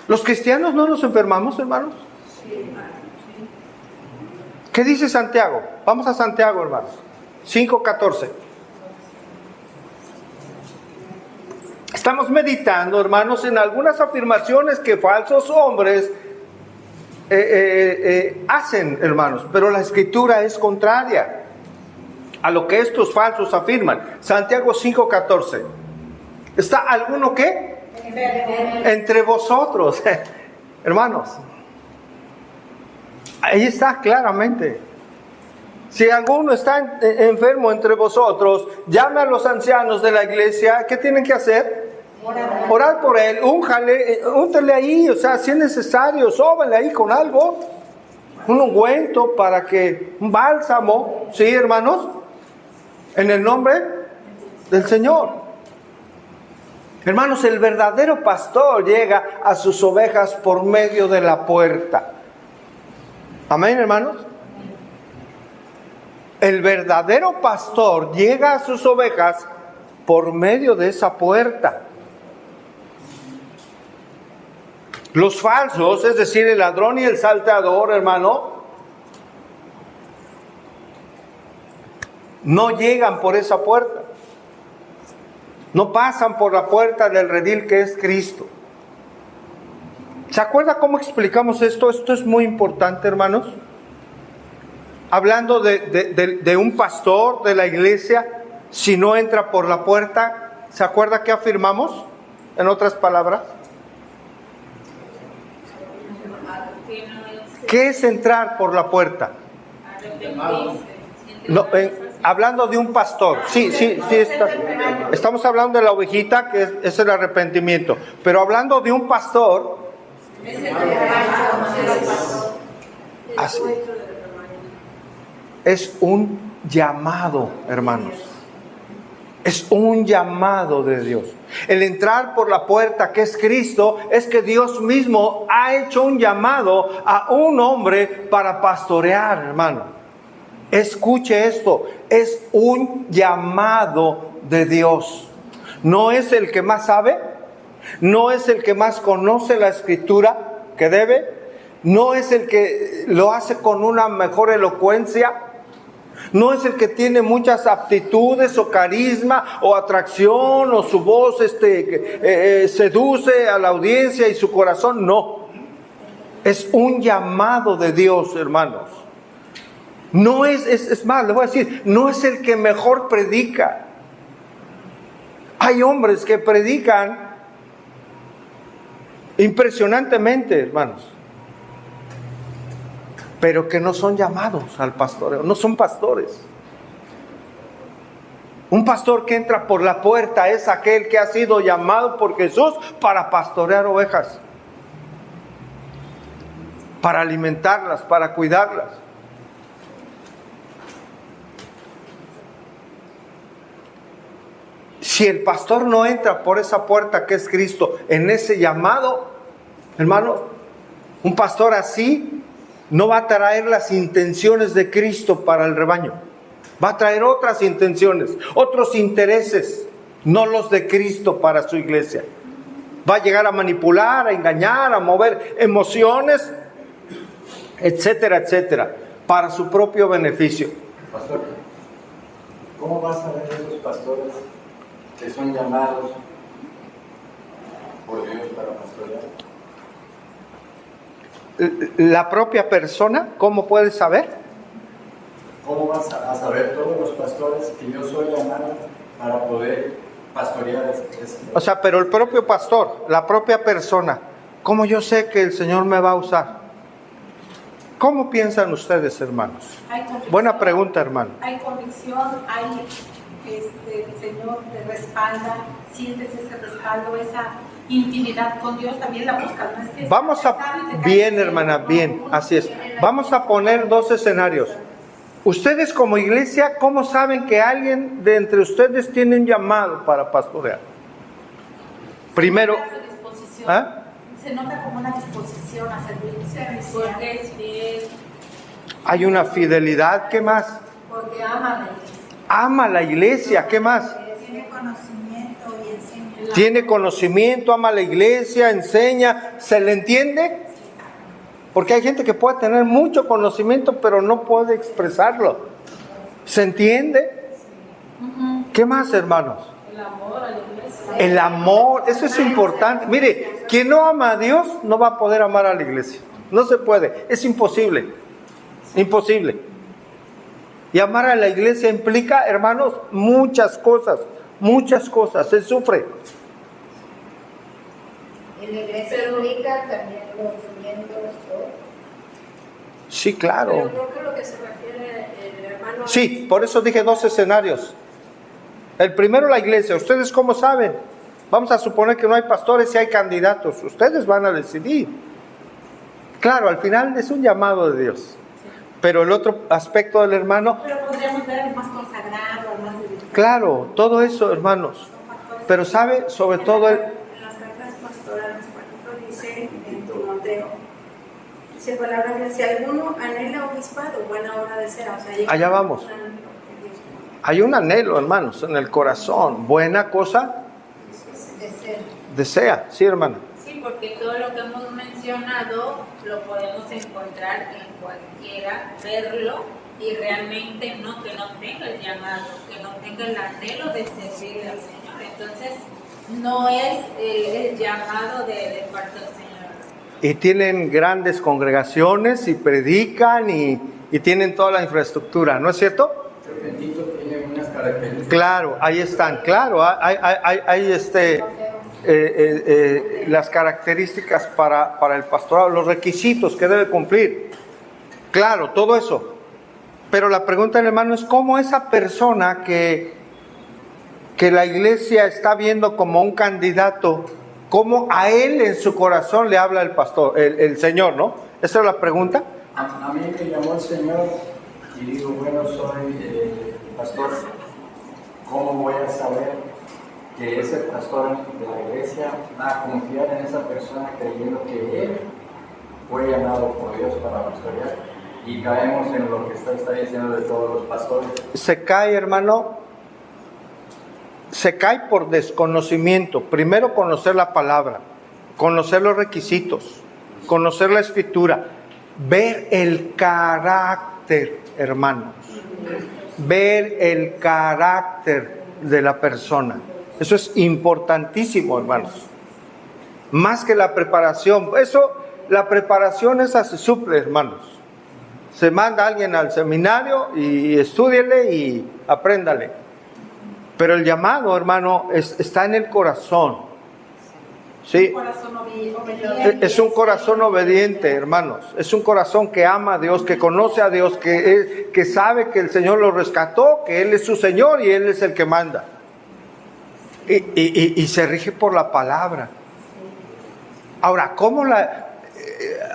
¿Los cristianos no nos enfermamos, hermanos? ¿Qué dice Santiago? Vamos a Santiago, hermanos. 5:14. Estamos meditando, hermanos, en algunas afirmaciones que falsos hombres hacen, hermanos, pero la Escritura es contraria a lo que estos falsos afirman. Santiago 5:14. ¿Está alguno qué? Entre vosotros, hermanos. Ahí está claramente. Si alguno está enfermo entre vosotros, llame a los ancianos de la iglesia. ¿Qué tienen que hacer? Orad por él, úntele ahí, o sea, si es necesario, sóbele ahí con algo, un ungüento para que, un bálsamo, ¿sí, hermanos? En el nombre del Señor. Hermanos, el verdadero pastor llega a sus ovejas por medio de la puerta. Amén, hermanos. El verdadero pastor llega a sus ovejas por medio de esa puerta. Los falsos, es decir, el ladrón y el salteador, hermano, no llegan por esa puerta. No pasan por la puerta del redil que es Cristo. ¿Se acuerda cómo explicamos esto? Esto es muy importante, hermanos. Hablando de un pastor de la iglesia, si no entra por la puerta, ¿se acuerda qué afirmamos? En otras palabras, ¿qué es entrar por la puerta? No, hablando de un pastor, sí, estamos hablando de la ovejita, que es el arrepentimiento, pero hablando de un pastor, así, es un llamado, hermanos, es un llamado de Dios. El entrar por la puerta que es Cristo, es que Dios mismo ha hecho un llamado a un hombre para pastorear, hermano. Escuche esto, es un llamado de Dios. No es el que más sabe, no es el que más conoce la Escritura que debe, no es el que lo hace con una mejor elocuencia, no es el que tiene muchas aptitudes o carisma o atracción o su voz seduce a la audiencia y su corazón, no. Es un llamado de Dios, hermanos. No es más, le voy a decir, no es el que mejor predica. Hay hombres que predican impresionantemente, hermanos, pero que no son llamados al pastoreo, no son pastores. Un pastor que entra por la puerta es aquel que ha sido llamado por Jesús para pastorear ovejas, para alimentarlas, para cuidarlas. Si el pastor no entra por esa puerta que es Cristo, en ese llamado, hermano, un pastor así no va a traer las intenciones de Cristo para el rebaño. Va a traer otras intenciones, otros intereses, no los de Cristo para su iglesia. Va a llegar a manipular, a engañar, a mover emociones, etcétera, etcétera, para su propio beneficio. Pastor, ¿cómo vas a ver esos pastores que son llamados por Dios para pastorear? La propia persona, ¿cómo puedes saber? ¿Cómo vas a saber todos los pastores que yo soy llamado para poder pastorear? O sea, pero el propio pastor, la propia persona, ¿cómo yo sé que el Señor me va a usar? ¿Cómo piensan ustedes, hermanos? Buena pregunta, hermano. Hay convicción, hay el Señor te respalda, sientes ese respaldo, esa intimidad con Dios, también la buscas. No es que Vamos a, bien, hermana, bien, así es. Vamos a poner dos escenarios. Ustedes como iglesia, ¿cómo saben que alguien de entre ustedes tiene un llamado para pastorear? Primero, se nota como una disposición a servir, porque es fiel. Hay una fidelidad, ¿qué más? Porque ama Ama la iglesia, ¿qué más? Tiene conocimiento y enseña. Tiene conocimiento, ama la iglesia, enseña, ¿se le entiende? Porque hay gente que puede tener mucho conocimiento, pero no puede expresarlo. ¿Se entiende? ¿Qué más, hermanos? El amor a la iglesia. El amor, eso es importante. Mire, quien no ama a Dios no va a poder amar a la iglesia. No se puede, es imposible. Imposible. Y amar a la iglesia implica, hermanos, muchas cosas, se sufre. En la iglesia implica también los miembros, ¿no? Sí, claro. Pero creo que lo que se refiere el hermano... Sí, por eso dije dos escenarios. El primero, la iglesia. ¿Ustedes cómo saben? Vamos a suponer que no hay pastores y hay candidatos. Ustedes van a decidir. Claro, al final es un llamado de Dios. Pero el otro aspecto del hermano... Pero podríamos ver al más consagrado, al más dedicado. Claro, todo eso, hermanos. Pero sabe, sobre todo el... En las cartas pastorales, por ejemplo, dice en Timoteo, dice palabras de si alguno anhela obispado, buena obra desea. O sea, Allá vamos. Hay un anhelo, hermanos, en el corazón. Buena cosa desea. Sí, hermana. Sí, porque todo lo que hemos mencionado lo podemos encontrar en cualquiera, verlo y realmente no que no tenga el llamado, que no tenga el anhelo de servirle al Señor. Entonces, no es el llamado de parte del Señor. Y tienen grandes congregaciones y predican y tienen toda la infraestructura, ¿no es cierto? El bendito tiene unas características. Claro, ahí están, claro, hay las características para el pastorado, los requisitos que debe cumplir. Claro, todo eso. Pero la pregunta, hermano, es cómo esa persona que la iglesia está viendo como un candidato, cómo a él en su corazón le habla el pastor, el Señor, ¿no? Esa es la pregunta. A mí me llamó el Señor y digo, bueno, soy pastor. ¿Cómo voy a saber que ese pastor de la iglesia va a confiar en esa persona creyendo que él fue llamado por Dios para pastorear? Y caemos en lo que está diciendo de todos los pastores. Se cae, hermano, se cae por desconocimiento. Primero conocer la palabra, conocer los requisitos, conocer la escritura, ver el carácter, hermanos, ver el carácter de la persona. Eso es importantísimo, hermanos. Más que la preparación. La preparación esa se suple, hermanos. Se manda a alguien al seminario y estúdiele y apréndale. Pero el llamado, hermano, está en el corazón. ¿Sí? Es un corazón obediente, hermanos. Es un corazón que ama a Dios, que conoce a Dios, que sabe que el Señor lo rescató, que Él es su Señor y Él es el que manda. Y se rige por la palabra. Ahora, ¿cómo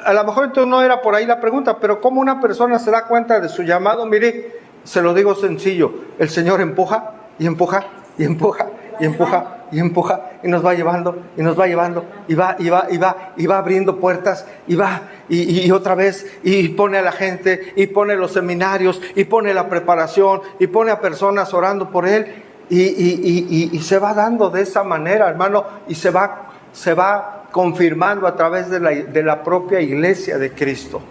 a lo mejor entonces no era por ahí la pregunta, pero ¿cómo una persona se da cuenta de su llamado? Mire, se lo digo sencillo, el Señor empuja y empuja y empuja y empuja y empuja y nos va llevando y nos va llevando y va abriendo puertas y otra vez y pone a la gente y pone los seminarios y pone la preparación y pone a personas orando por él y se va dando de esa manera, hermano, y se va confirmando a través de la propia iglesia de Cristo.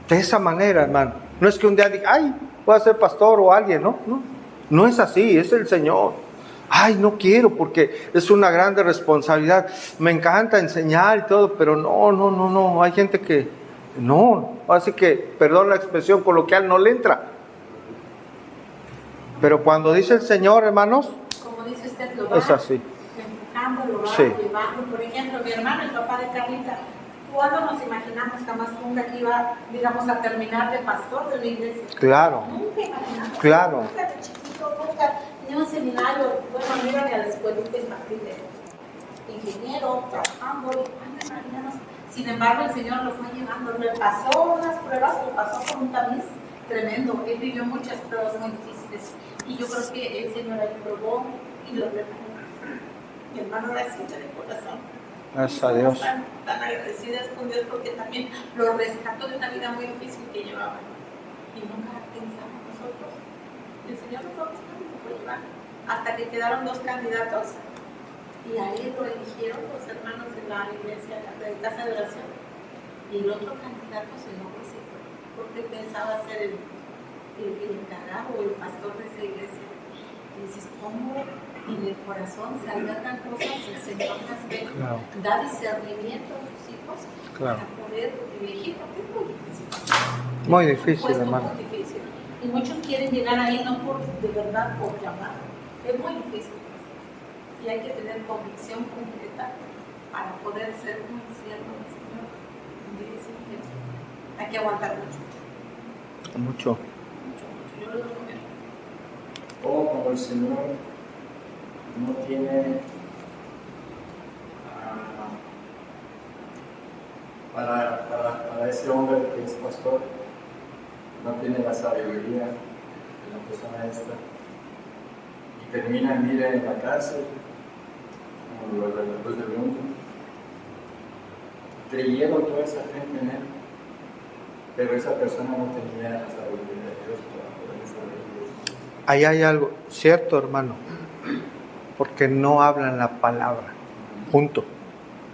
De esa manera, hermano. No es que un día diga, ay, voy a ser pastor o alguien, no es así, es el Señor. Ay, no quiero porque es una grande responsabilidad. Me encanta enseñar y todo, pero no, hay gente que no, así que, perdón la expresión coloquial, no le entra. Pero cuando dice el Señor, hermanos, como dice usted, lo va es así. empujando, lo va Sí. llevando. Por ejemplo, mi hermano, el papá de Carlita, ¿cuándo nos imaginamos jamás nunca que iba, digamos, a terminar de pastor de una iglesia? Claro. Nunca imaginamos. Claro. Nunca de chiquito, nunca ni un seminario. Bueno, no iba ni a la escuelita infantil de ingeniero, trabajando. Y, imaginamos. Sin embargo, el Señor lo fue llevando, le pasó unas pruebas, lo pasó por un tamiz tremendo. Él vivió muchas pruebas muy difíciles. Y yo creo que el Señor ahí probó y lo preparó. Mi hermano era siempre de corazón. Gracias a Dios. Tan agradecidas con Dios porque también lo rescató de una vida muy difícil que llevaba. Y nunca pensamos nosotros. El Señor lo fue buscando y lo fue llevando. Hasta que quedaron 2 candidatos y a él lo eligieron los hermanos de la iglesia, de casa de oración. Y el otro candidato se lo recibió porque pensaba ser el encargado o el pastor de esa iglesia. Y dices, ¿cómo en el corazón se albergan cosas? El Señor las ve, Claro. da discernimiento a sus hijos Claro. para poder elegir, porque es muy difícil. Muy difícil, Puesto hermano. muy difícil. Y muchos quieren llegar ahí no por, de verdad, por llamar. Es muy difícil. Y hay que tener convicción completa para poder ser un siervo del Señor. Hay que aguantar mucho. Mucho. Yo lo recomiendo. O cuando el Señor no tiene para ese hombre que es pastor, no tiene la sabiduría de la persona esta, y termina, mire, en la cárcel, como lo de la Cruz del Mundo. Creyeron toda esa gente en él, pero esa persona no tenía la sabiduría de Dios para poder saber. Ahí hay algo cierto, hermano, porque no hablan la palabra, punto.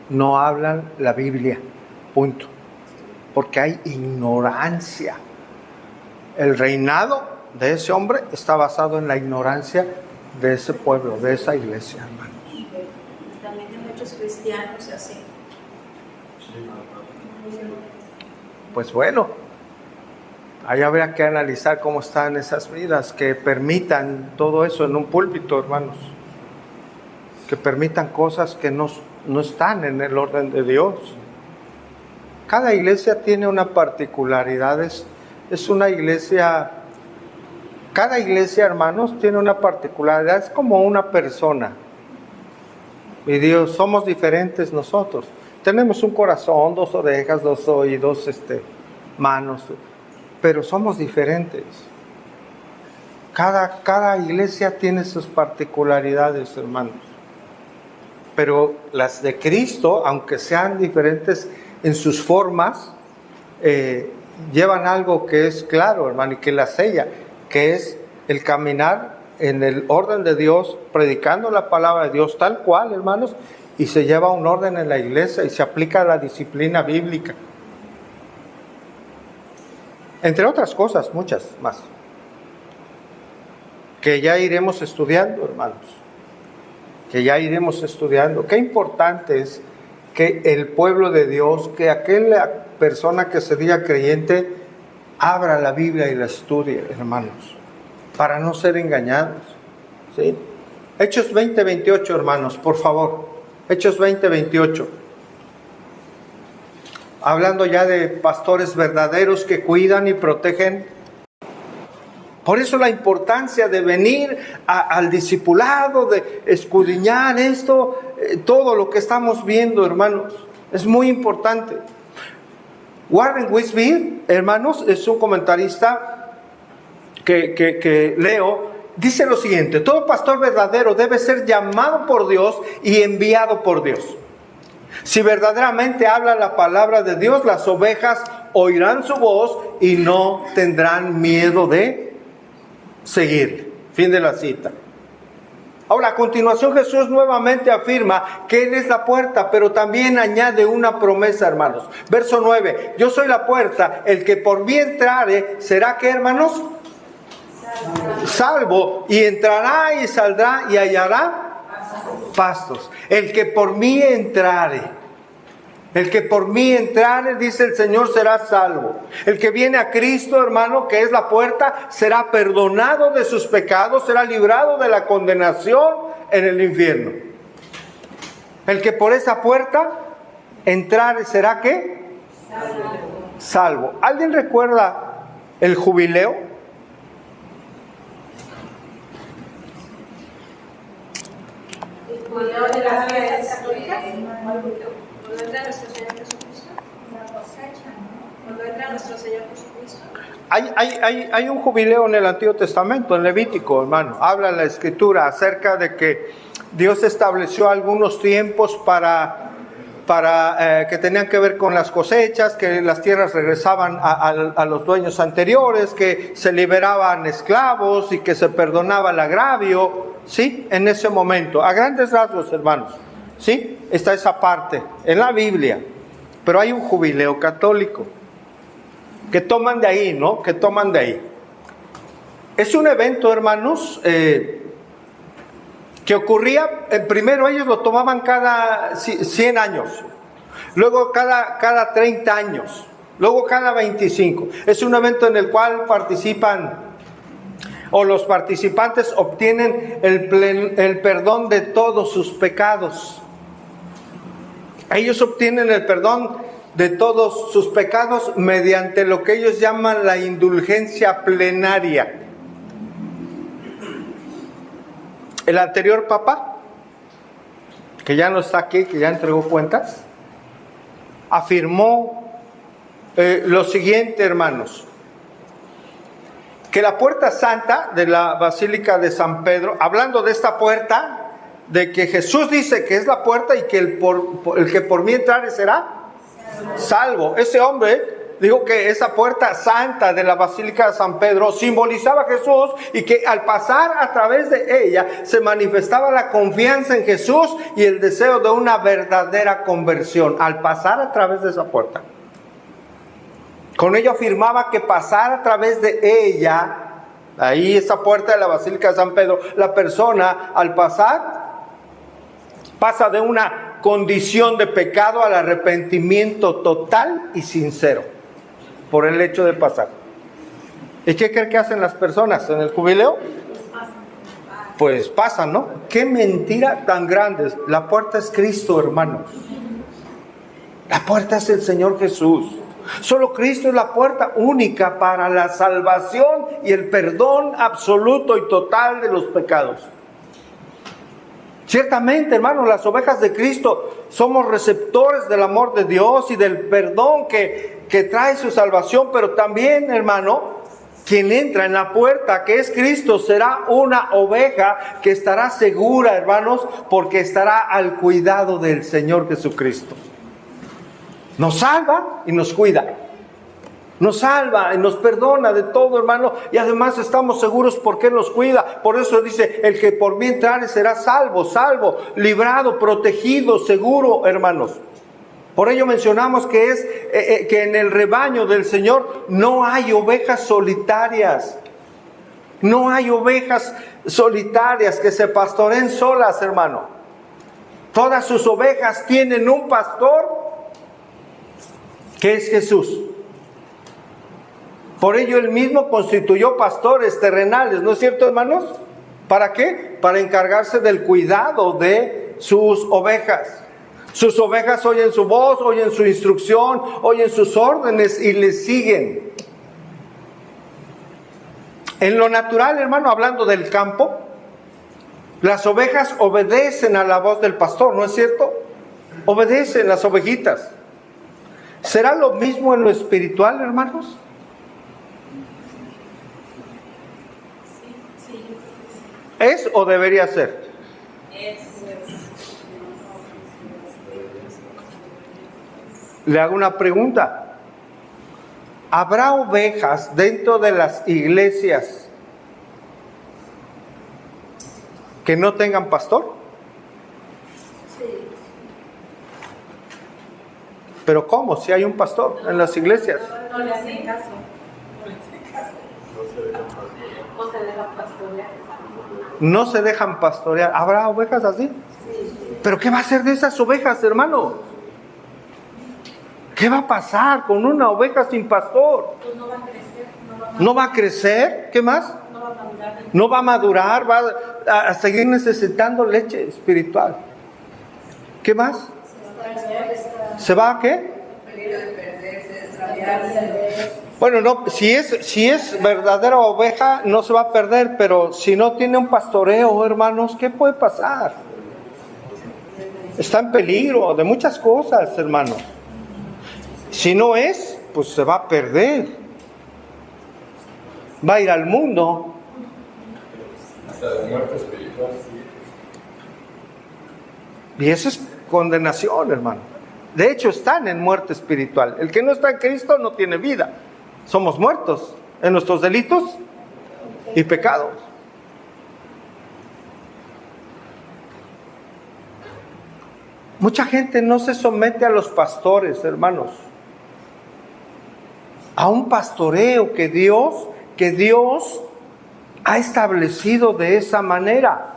No hablan la Biblia, punto. Porque hay ignorancia. El reinado de ese hombre está basado en la ignorancia de ese pueblo, de esa iglesia, hermano. También hay muchos cristianos así. Pues bueno, ahí habría que analizar cómo están esas vidas que permitan todo eso en un púlpito, hermanos. Que permitan cosas que no están en el orden de Dios. Cada iglesia tiene una particularidad, es una iglesia, cada iglesia, hermanos, tiene una particularidad, es como una persona. Y Dios, somos diferentes nosotros. Tenemos un corazón, 2 orejas, 2 oídos, manos, pero somos diferentes. Cada iglesia tiene sus particularidades, hermanos. Pero las de Cristo, aunque sean diferentes en sus formas, llevan algo que es claro, hermano, y que la sella, que es el caminar en el orden de Dios, predicando la palabra de Dios tal cual, hermanos, y se lleva un orden en la iglesia y se aplica la disciplina bíblica. Entre otras cosas, muchas más, que ya iremos estudiando, hermanos. Que ya iremos estudiando. Qué importante es que el pueblo de Dios, que aquella persona que se diga creyente, abra la Biblia y la estudie, hermanos, para no ser engañados, ¿sí? Hechos 20:28, hermanos, por favor. Hechos 20:28. Hablando ya de pastores verdaderos que cuidan y protegen. Por eso la importancia de venir al discipulado, de escudriñar esto, todo lo que estamos viendo, hermanos, es muy importante. Warren Wiersbe, hermanos, es un comentarista que leo, dice lo siguiente: todo pastor verdadero debe ser llamado por Dios y enviado por Dios. Si verdaderamente habla la palabra de Dios, las ovejas oirán su voz y no tendrán miedo de seguir. Fin de la cita. Ahora, a continuación Jesús nuevamente afirma que Él es la puerta, pero también añade una promesa, hermanos. Verso 9: yo soy la puerta, el que por mí entrare, ¿será qué, hermanos? Salvo, y entrará y saldrá y hallará pastos. El que por mí entrare. El que por mí entrare, dice el Señor, será salvo. El que viene a Cristo, hermano, que es la puerta, será perdonado de sus pecados, será librado de la condenación en el infierno. El que por esa puerta entrare, ¿será qué? Salvo. ¿Alguien recuerda el jubileo? ¿El jubileo de las fiestas católicas? ¿Cuando entra nuestro Señor Jesucristo? La cosecha, ¿no? Cuando entra nuestro Señor Jesucristo. Hay un jubileo en el Antiguo Testamento, en Levítico, hermano. Habla la Escritura acerca de que Dios estableció algunos tiempos para que tenían que ver con las cosechas, que las tierras regresaban a los dueños anteriores, que se liberaban esclavos y que se perdonaba el agravio, ¿sí? En ese momento, a grandes rasgos, hermanos, ¿sí? Está esa parte en la Biblia, pero hay un jubileo católico que toman de ahí, ¿no? Que toman de ahí. Es un evento, hermanos, que ocurría, primero ellos lo tomaban cada 100 años, luego cada 30 años, luego cada 25. Es un evento en el cual participan, o los participantes obtienen el perdón de todos sus pecados. Ellos obtienen el perdón de todos sus pecados mediante lo que ellos llaman la indulgencia plenaria. El anterior papa, que ya no está aquí, que ya entregó cuentas, afirmó lo siguiente, hermanos, que la puerta santa de la Basílica de San Pedro, hablando de esta puerta, de que Jesús dice que es la puerta y que el que por mí entrare será salvo. Ese hombre dijo que esa puerta santa de la Basílica de San Pedro simbolizaba a Jesús y que al pasar a través de ella se manifestaba la confianza en Jesús y el deseo de una verdadera conversión al pasar a través de esa puerta. Con ello afirmaba que pasar a través de ella, ahí esa puerta de la Basílica de San Pedro, la persona al pasar pasa de una condición de pecado al arrepentimiento total y sincero por el hecho de pasar. ¿Y qué cree que hacen las personas en el jubileo? Pues pasan, ¿no? Qué mentira tan grande. La puerta es Cristo, hermanos. La puerta es el Señor Jesús. Solo Cristo es la puerta única para la salvación y el perdón absoluto y total de los pecados. Ciertamente, hermanos, las ovejas de Cristo somos receptores del amor de Dios y del perdón que trae su salvación, pero también, hermano, quien entra en la puerta, que es Cristo, será una oveja que estará segura, hermanos, porque estará al cuidado del Señor Jesucristo. Nos salva y nos cuida. Nos salva y nos perdona de todo, hermano, y además estamos seguros porque Él nos cuida. Por eso dice, el que por mí entrare será salvo, librado, protegido, seguro, hermanos. Por ello mencionamos que en el rebaño del Señor no hay ovejas solitarias. No hay ovejas solitarias que se pastoreen solas, hermano. Todas sus ovejas tienen un pastor que es Jesús. Por ello Él mismo constituyó pastores terrenales, ¿no es cierto, hermanos? ¿Para qué? Para encargarse del cuidado de sus ovejas. Sus ovejas oyen su voz, oyen su instrucción, oyen sus órdenes y le siguen. En lo natural, hermano, hablando del campo, las ovejas obedecen a la voz del pastor, ¿no es cierto? Obedecen las ovejitas. ¿Será lo mismo en lo espiritual, hermanos? ¿Es o debería ser? Le hago una pregunta. ¿Habrá ovejas dentro de las iglesias que no tengan pastor? ¿Pero cómo? Si hay un pastor en las iglesias. No le hacen caso. O se dejan pastorear. No se dejan pastorear. ¿Habrá ovejas así? ¿Pero qué va a hacer de esas ovejas, hermano? ¿Qué va a pasar con una oveja sin pastor? Pues no va a crecer. ¿No va a crecer? ¿Qué más? No va a madurar. No va a madurar, va a seguir necesitando leche espiritual. ¿Qué más? ¿Se va a qué? Bueno, no, si es verdadera oveja, no se va a perder, pero si no tiene un pastoreo, hermanos, ¿qué puede pasar? Está en peligro de muchas cosas, hermanos. Si no es, pues se va a perder. Va a ir al mundo. Hasta de muerte espiritual. Y eso es condenación, hermano. De hecho, están en muerte espiritual. El que no está en Cristo no tiene vida. Somos muertos en nuestros delitos y pecados. Mucha gente no se somete a los pastores, hermanos. A un pastoreo que Dios ha establecido de esa manera.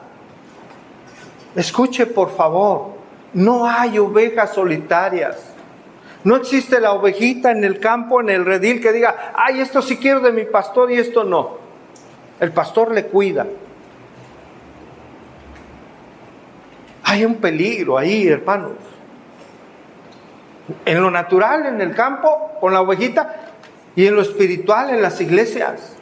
Escuche, por favor, no hay ovejas solitarias. No existe la ovejita en el campo, en el redil, que diga, ay, esto sí quiero de mi pastor y esto no. El pastor le cuida. Hay un peligro ahí, hermanos. En lo natural, en el campo, con la ovejita, y en lo espiritual, en las iglesias.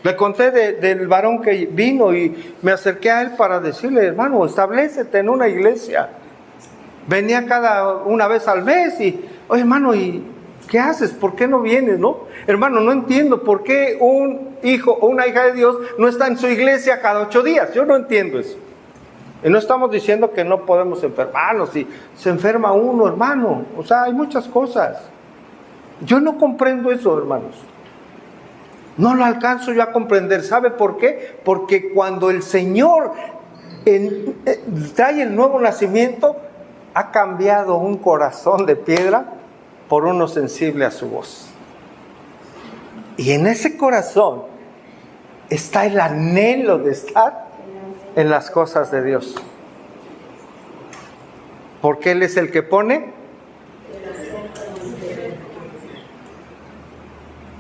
Le conté del varón que vino y me acerqué a él para decirle, hermano, establécete en una iglesia. Venía una vez al mes y, oye hermano, ¿y qué haces? ¿Por qué no vienes, no? Hermano, no entiendo por qué un hijo o una hija de Dios no está en su iglesia cada 8 días. Yo no entiendo eso. Y no estamos diciendo que no podemos enfermarnos. Si se enferma uno, hermano. O sea, hay muchas cosas. Yo no comprendo eso, hermanos. No lo alcanzo yo a comprender. ¿Sabe por qué? Porque cuando el Señor trae el nuevo nacimiento, ha cambiado un corazón de piedra por uno sensible a su voz. Y en ese corazón está el anhelo de estar en las cosas de Dios. Porque Él es el que pone.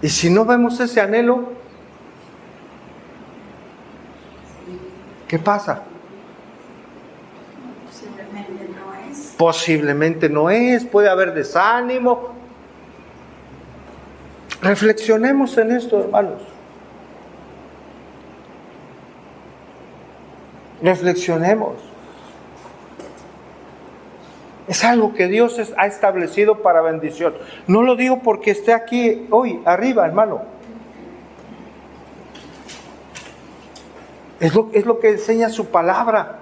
Y si no vemos ese anhelo, ¿qué pasa? Posiblemente no es, puede haber desánimo. Reflexionemos en esto, hermanos. Reflexionemos. Es algo que Dios ha establecido para bendición. No lo digo porque esté aquí hoy, arriba, hermano. Es lo que enseña su palabra.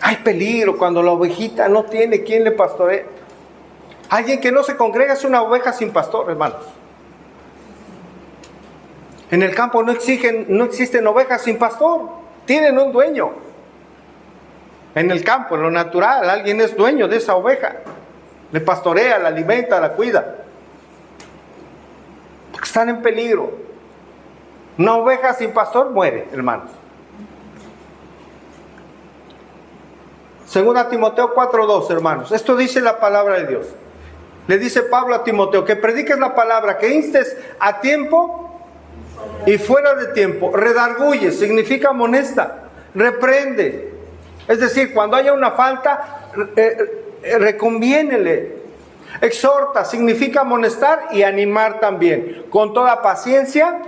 Hay peligro cuando la ovejita no tiene quien le pastoree. Alguien que no se congrega es una oveja sin pastor, hermanos. En el campo no existen ovejas sin pastor. Tienen un dueño. En el campo, en lo natural, alguien es dueño de esa oveja. Le pastorea, la alimenta, la cuida. Porque están en peligro. Una oveja sin pastor muere, hermanos. 2 Timoteo 4:2, hermanos. Esto dice la palabra de Dios. Le dice Pablo a Timoteo que prediques la palabra, que instes a tiempo y fuera de tiempo. Redarguye, significa amonesta, reprende. Es decir, cuando haya una falta, reconviénele. Exhorta, significa amonestar y animar también. Con toda paciencia.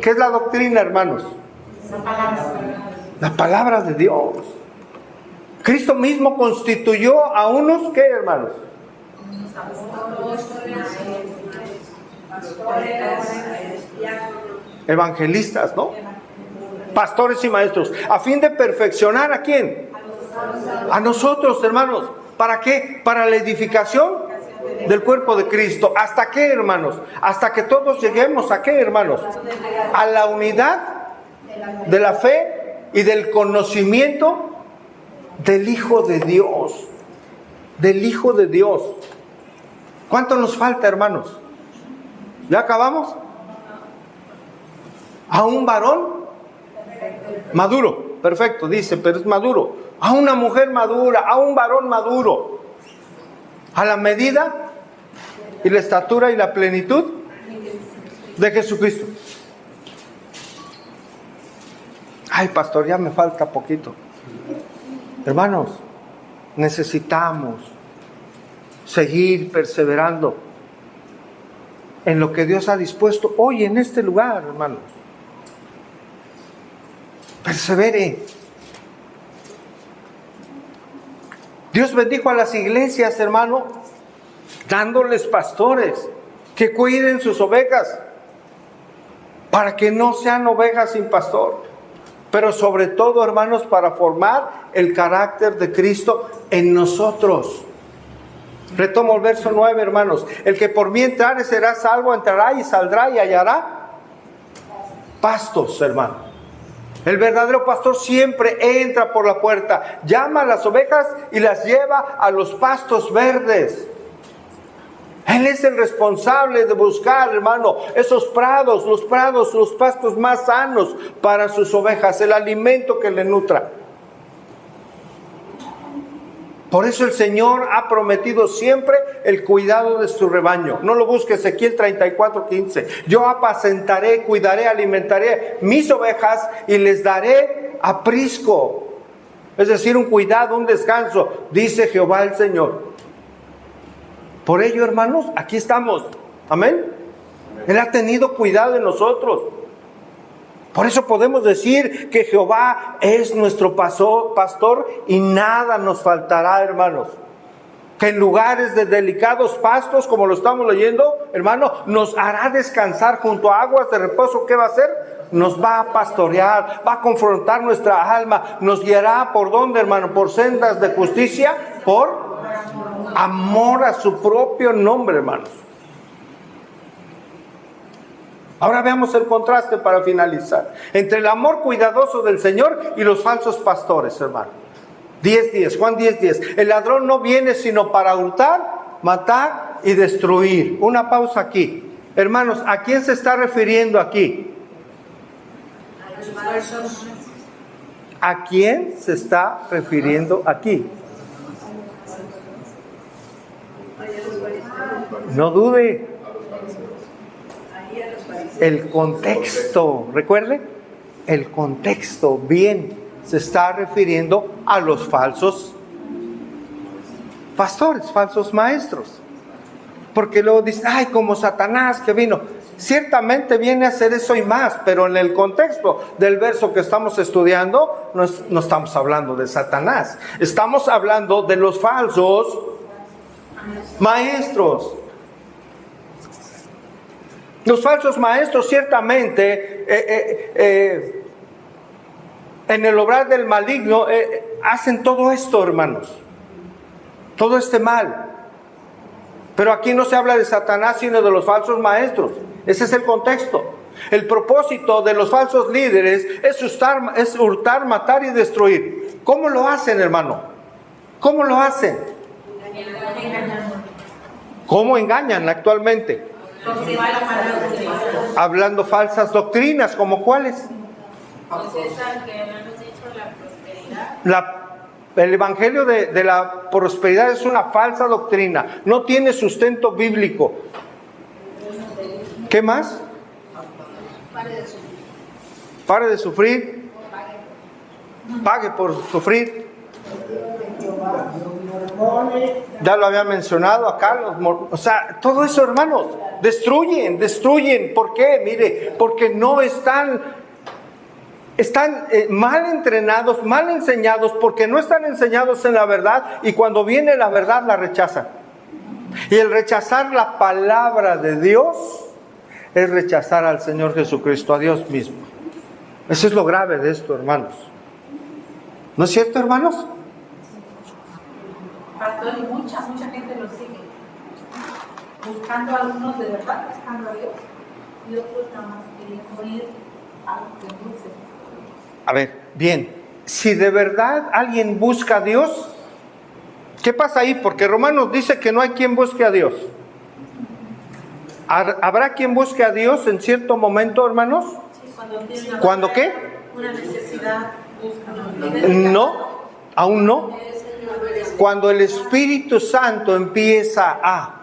¿Qué es la doctrina, hermanos? La palabra de Dios. Cristo mismo constituyó a unos, ¿qué, hermanos? Evangelistas, ¿no? Pastores y maestros. ¿A fin de perfeccionar a quién? A nosotros, hermanos. ¿Para qué? Para la edificación del cuerpo de Cristo. ¿Hasta qué, hermanos? Hasta que todos lleguemos a qué, hermanos? A la unidad de la fe y del conocimiento del Hijo de Dios. Del Hijo de Dios. ¿Cuánto nos falta, hermanos? ¿Ya acabamos? A un varón maduro, perfecto, dice, pero es maduro. A una mujer madura, a un varón maduro. A la medida y la estatura y la plenitud de Jesucristo. Ay, pastor, ya me falta poquito. Hermanos, necesitamos seguir perseverando en lo que Dios ha dispuesto hoy en este lugar, hermanos. Persevere. Dios bendijo a las iglesias, hermano, dándoles pastores que cuiden sus ovejas, para que no sean ovejas sin pastor. Pero sobre todo, hermanos, para formar el carácter de Cristo en nosotros. Retomo el verso 9, hermanos. El que por mí entrare será salvo, entrará y saldrá y hallará pastos, hermano. El verdadero pastor siempre entra por la puerta, llama a las ovejas y las lleva a los pastos verdes. Él es el responsable de buscar, hermano, esos prados, los pastos más sanos para sus ovejas, el alimento que le nutra. Por eso el Señor ha prometido siempre el cuidado de su rebaño. No lo busque, Ezequiel 34:15. Yo apacentaré, cuidaré, alimentaré mis ovejas y les daré aprisco. Es decir, un cuidado, un descanso, dice Jehová el Señor. Por ello, hermanos, aquí estamos. Amén. Él ha tenido cuidado de nosotros. Por eso podemos decir que Jehová es nuestro pastor y nada nos faltará, hermanos. Que en lugares de delicados pastos, como lo estamos leyendo, hermano, nos hará descansar junto a aguas de reposo. ¿Qué va a hacer? Nos va a pastorear, va a confrontar nuestra alma, nos guiará por dónde, hermano, por sendas de justicia, por amor a su propio nombre, hermanos. Ahora veamos el contraste para finalizar entre el amor cuidadoso del Señor y los falsos pastores, hermano. 10:10, Juan 10:10. El ladrón no viene sino para hurtar, matar y destruir. Una pausa aquí. Hermanos, ¿a quién se está refiriendo aquí? ¿A quién se está refiriendo aquí? No dude. El contexto, recuerde, el contexto bien se está refiriendo a los falsos pastores, falsos maestros. Porque luego dice, ay, como Satanás que vino. Ciertamente viene a hacer eso y más, pero en el contexto del verso que estamos estudiando, no estamos hablando de Satanás. Estamos hablando de los falsos maestros. Los falsos maestros ciertamente en el obrar del maligno hacen todo esto, hermanos. Todo este mal. Pero aquí no se habla de Satanás, sino de los falsos maestros. Ese es el contexto. El propósito de los falsos líderes es hurtar, matar y destruir. ¿Cómo lo hacen, hermano? ¿Cómo lo hacen? ¿Cómo engañan actualmente? Hablando falsas doctrinas, ¿como cuáles? El evangelio de la prosperidad es una falsa doctrina, no tiene sustento bíblico. ¿Qué más? Pare de sufrir. Pague por sufrir. Ya lo había mencionado acá, o sea, todo eso, hermanos, destruyen. ¿Por qué? Mire, porque no están mal entrenados, mal enseñados, porque no están enseñados en la verdad, y cuando viene la verdad la rechazan. Y el rechazar la palabra de Dios es rechazar al Señor Jesucristo, a Dios mismo. Eso es lo grave de esto, hermanos. ¿No es cierto, hermanos? Pastor, y mucha gente lo sigue, buscando a algunos de verdad, buscando a Dios, y otros nada más quieren oír algo que dulce. A ver, bien, si de verdad alguien busca a Dios, ¿qué pasa ahí? Porque Romanos dice que no hay quien busque a Dios. ¿Habrá quien busque a Dios en cierto momento, hermanos? Sí, ¿Cuándo qué? Una necesidad, buscan. No, aún no. Cuando el Espíritu Santo empieza a...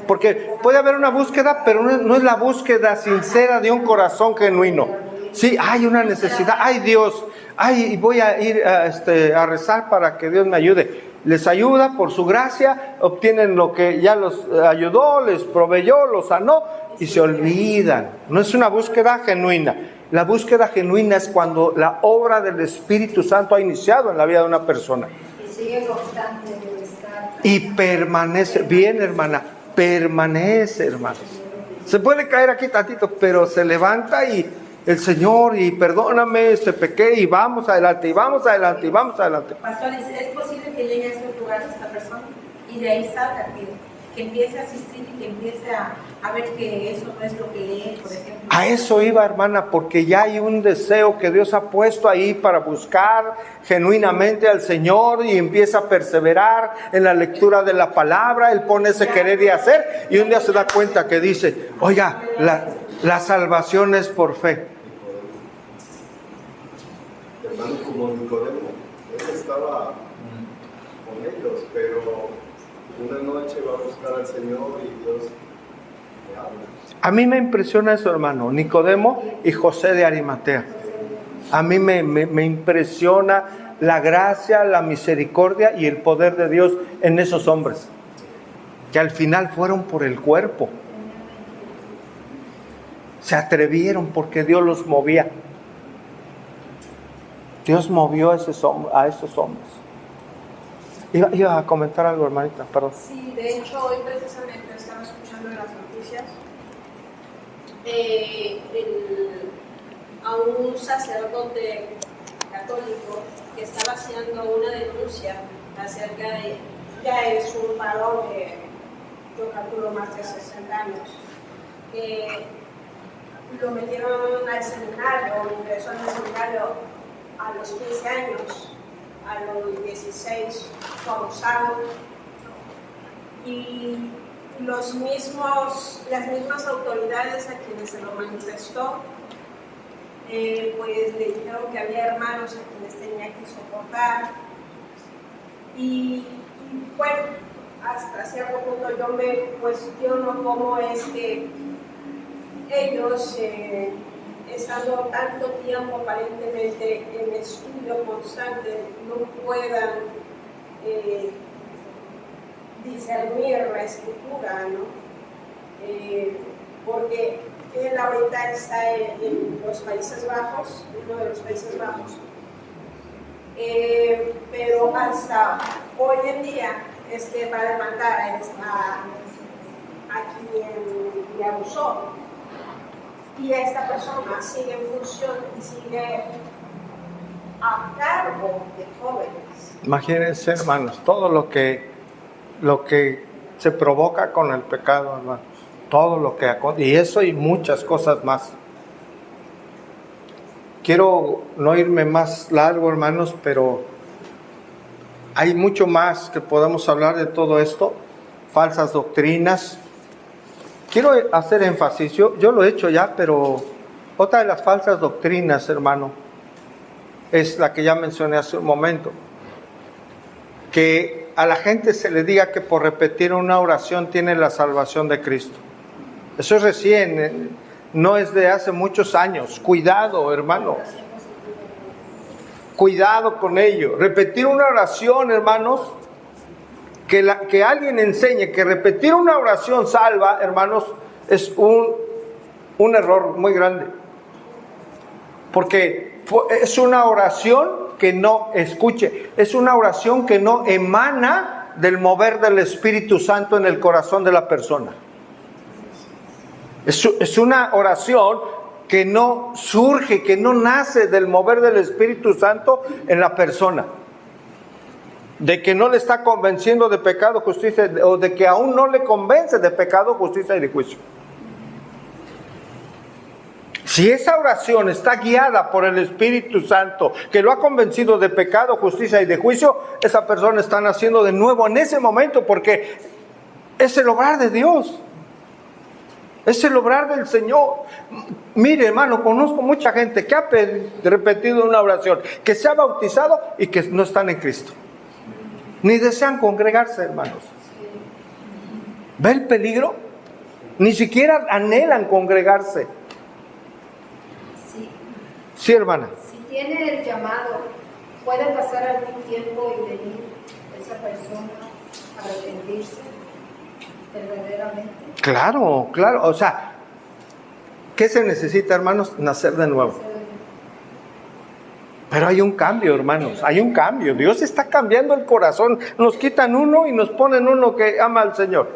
Porque puede haber una búsqueda, pero no es la búsqueda sincera de un corazón genuino. Sí, hay una necesidad, ay Dios, ay, voy a ir a rezar para que Dios me ayude. Les ayuda por su gracia, obtienen lo que ya los ayudó, les proveyó, los sanó y se olvidan. No es una búsqueda genuina. La búsqueda genuina es cuando la obra del Espíritu Santo ha iniciado en la vida de una persona. Y sigue constante de estar. Y permanece, bien hermana, permanece, hermanos. Se puede caer aquí tantito, pero se levanta y el Señor, y perdóname, pequé, y vamos adelante, y vamos adelante, y vamos adelante. Pastor, ¿es posible que llegue a ese lugar esta persona y de ahí salga, que empiece a asistir y que empiece a ver que eso no es lo que lee, por ejemplo? A eso iba, hermana, porque ya hay un deseo que Dios ha puesto ahí para buscar genuinamente al Señor, y empieza a perseverar en la lectura de la palabra. Él pone ese querer y hacer, y un día se da cuenta que dice, oiga, la salvación es por fe. Hermano, como Nicodemo, él estaba con ellos, pero una noche va a buscar al Señor y Dios le habla. A mí me impresiona eso, hermano, Nicodemo y José de Arimatea. A mí me impresiona la gracia, la misericordia y el poder de Dios en esos hombres, que al final fueron por el cuerpo. Se atrevieron porque Dios los movía. Dios movió a esos hombres. Iba a comentar algo, hermanita, perdón. Sí, de hecho hoy precisamente estaba escuchando en las noticias a un sacerdote católico que estaba haciendo una denuncia acerca de, ya es un varón de, yo calculo, más de 60 años, que lo metieron al seminario, ingresó al seminario a los 15 años, a los 16 forzaron, y las mismas autoridades a quienes se lo manifestó, pues le dijeron que había hermanos a quienes tenía que soportar, y bueno, hasta cierto punto yo me cuestiono cómo es que ellos, estando tanto tiempo aparentemente en estudio constante, no puedan discernir la escritura, ¿no? Porque él ahorita está en los Países Bajos, uno de los Países Bajos, pero hasta hoy en día va a demandar a quien le abusó, y esta persona sigue en función y sigue a cargo de jóvenes. Imagínense, hermanos, todo lo que se provoca con el pecado, hermanos. Todo lo que y eso y muchas cosas más. Quiero no irme más largo, hermanos, pero hay mucho más que podemos hablar de todo esto. Falsas doctrinas. Quiero hacer énfasis, yo lo he hecho ya, pero otra de las falsas doctrinas, hermano, es la que ya mencioné hace un momento. Que a la gente se le diga que por repetir una oración tiene la salvación de Cristo. Eso es recién, no es de hace muchos años. Cuidado, hermanos. Cuidado con ello. Repetir una oración, hermanos, que alguien enseñe que repetir una oración salva, hermanos, es un error muy grande. Porque es una oración que no escuche, es una oración que no emana del mover del Espíritu Santo en el corazón de la persona. Es una oración que no surge, que no nace del mover del Espíritu Santo en la persona. De que no le está convenciendo de pecado, justicia, o de que aún no le convence de pecado, justicia y de juicio. Si esa oración está guiada por el Espíritu Santo, que lo ha convencido de pecado, justicia y de juicio, esa persona está naciendo de nuevo en ese momento, porque es el obrar de Dios. Es el obrar del Señor. Mire, hermano, conozco mucha gente que ha repetido una oración, que se ha bautizado y que no están en Cristo. Ni desean congregarse, hermanos. ¿Ve el peligro? Ni siquiera anhelan congregarse. Sí, hermana. Si tiene el llamado, ¿puede pasar algún tiempo y venir esa persona a arrepentirse verdaderamente? Claro, claro. O sea, ¿qué se necesita, hermanos? Nacer de nuevo. Pero hay un cambio, hermanos, hay un cambio. Dios está cambiando el corazón. Nos quitan uno y nos ponen uno que ama al Señor.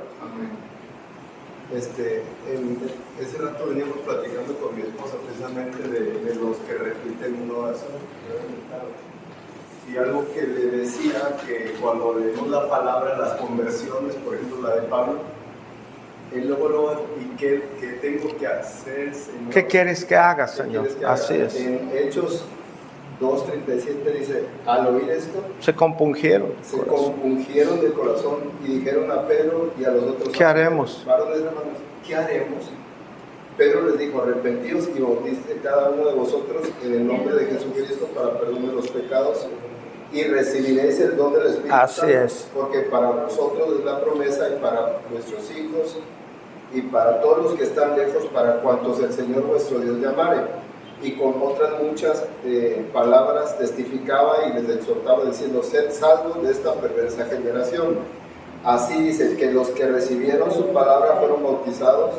Ese rato veníamos platicando con mi esposa precisamente de los que repiten una oración. Y algo que le decía, que cuando leemos la palabra, las conversiones, por ejemplo la de Pablo, él luego, ¿y qué tengo que hacer, Señor? ¿Qué quieres que haga, Señor? Así es. En Hechos 2:37 dice, al oír esto, se compungieron del corazón y dijeron a Pedro y a los otros, ¿qué haremos? Varones, hermanos, ¿qué haremos? Pedro les dijo, arrepentíos y bautícete cada uno de vosotros en el nombre de Jesucristo para perdón de los pecados y recibiréis el don del Espíritu Así Santo, es. porque para vosotros es la promesa y para vuestros hijos y para todos los que están lejos, para cuantos el Señor vuestro Dios llamare. Y con otras muchas palabras testificaba y les exhortaba diciendo, sed salvos de esta perversa generación. Así dice, que los que recibieron su palabra fueron bautizados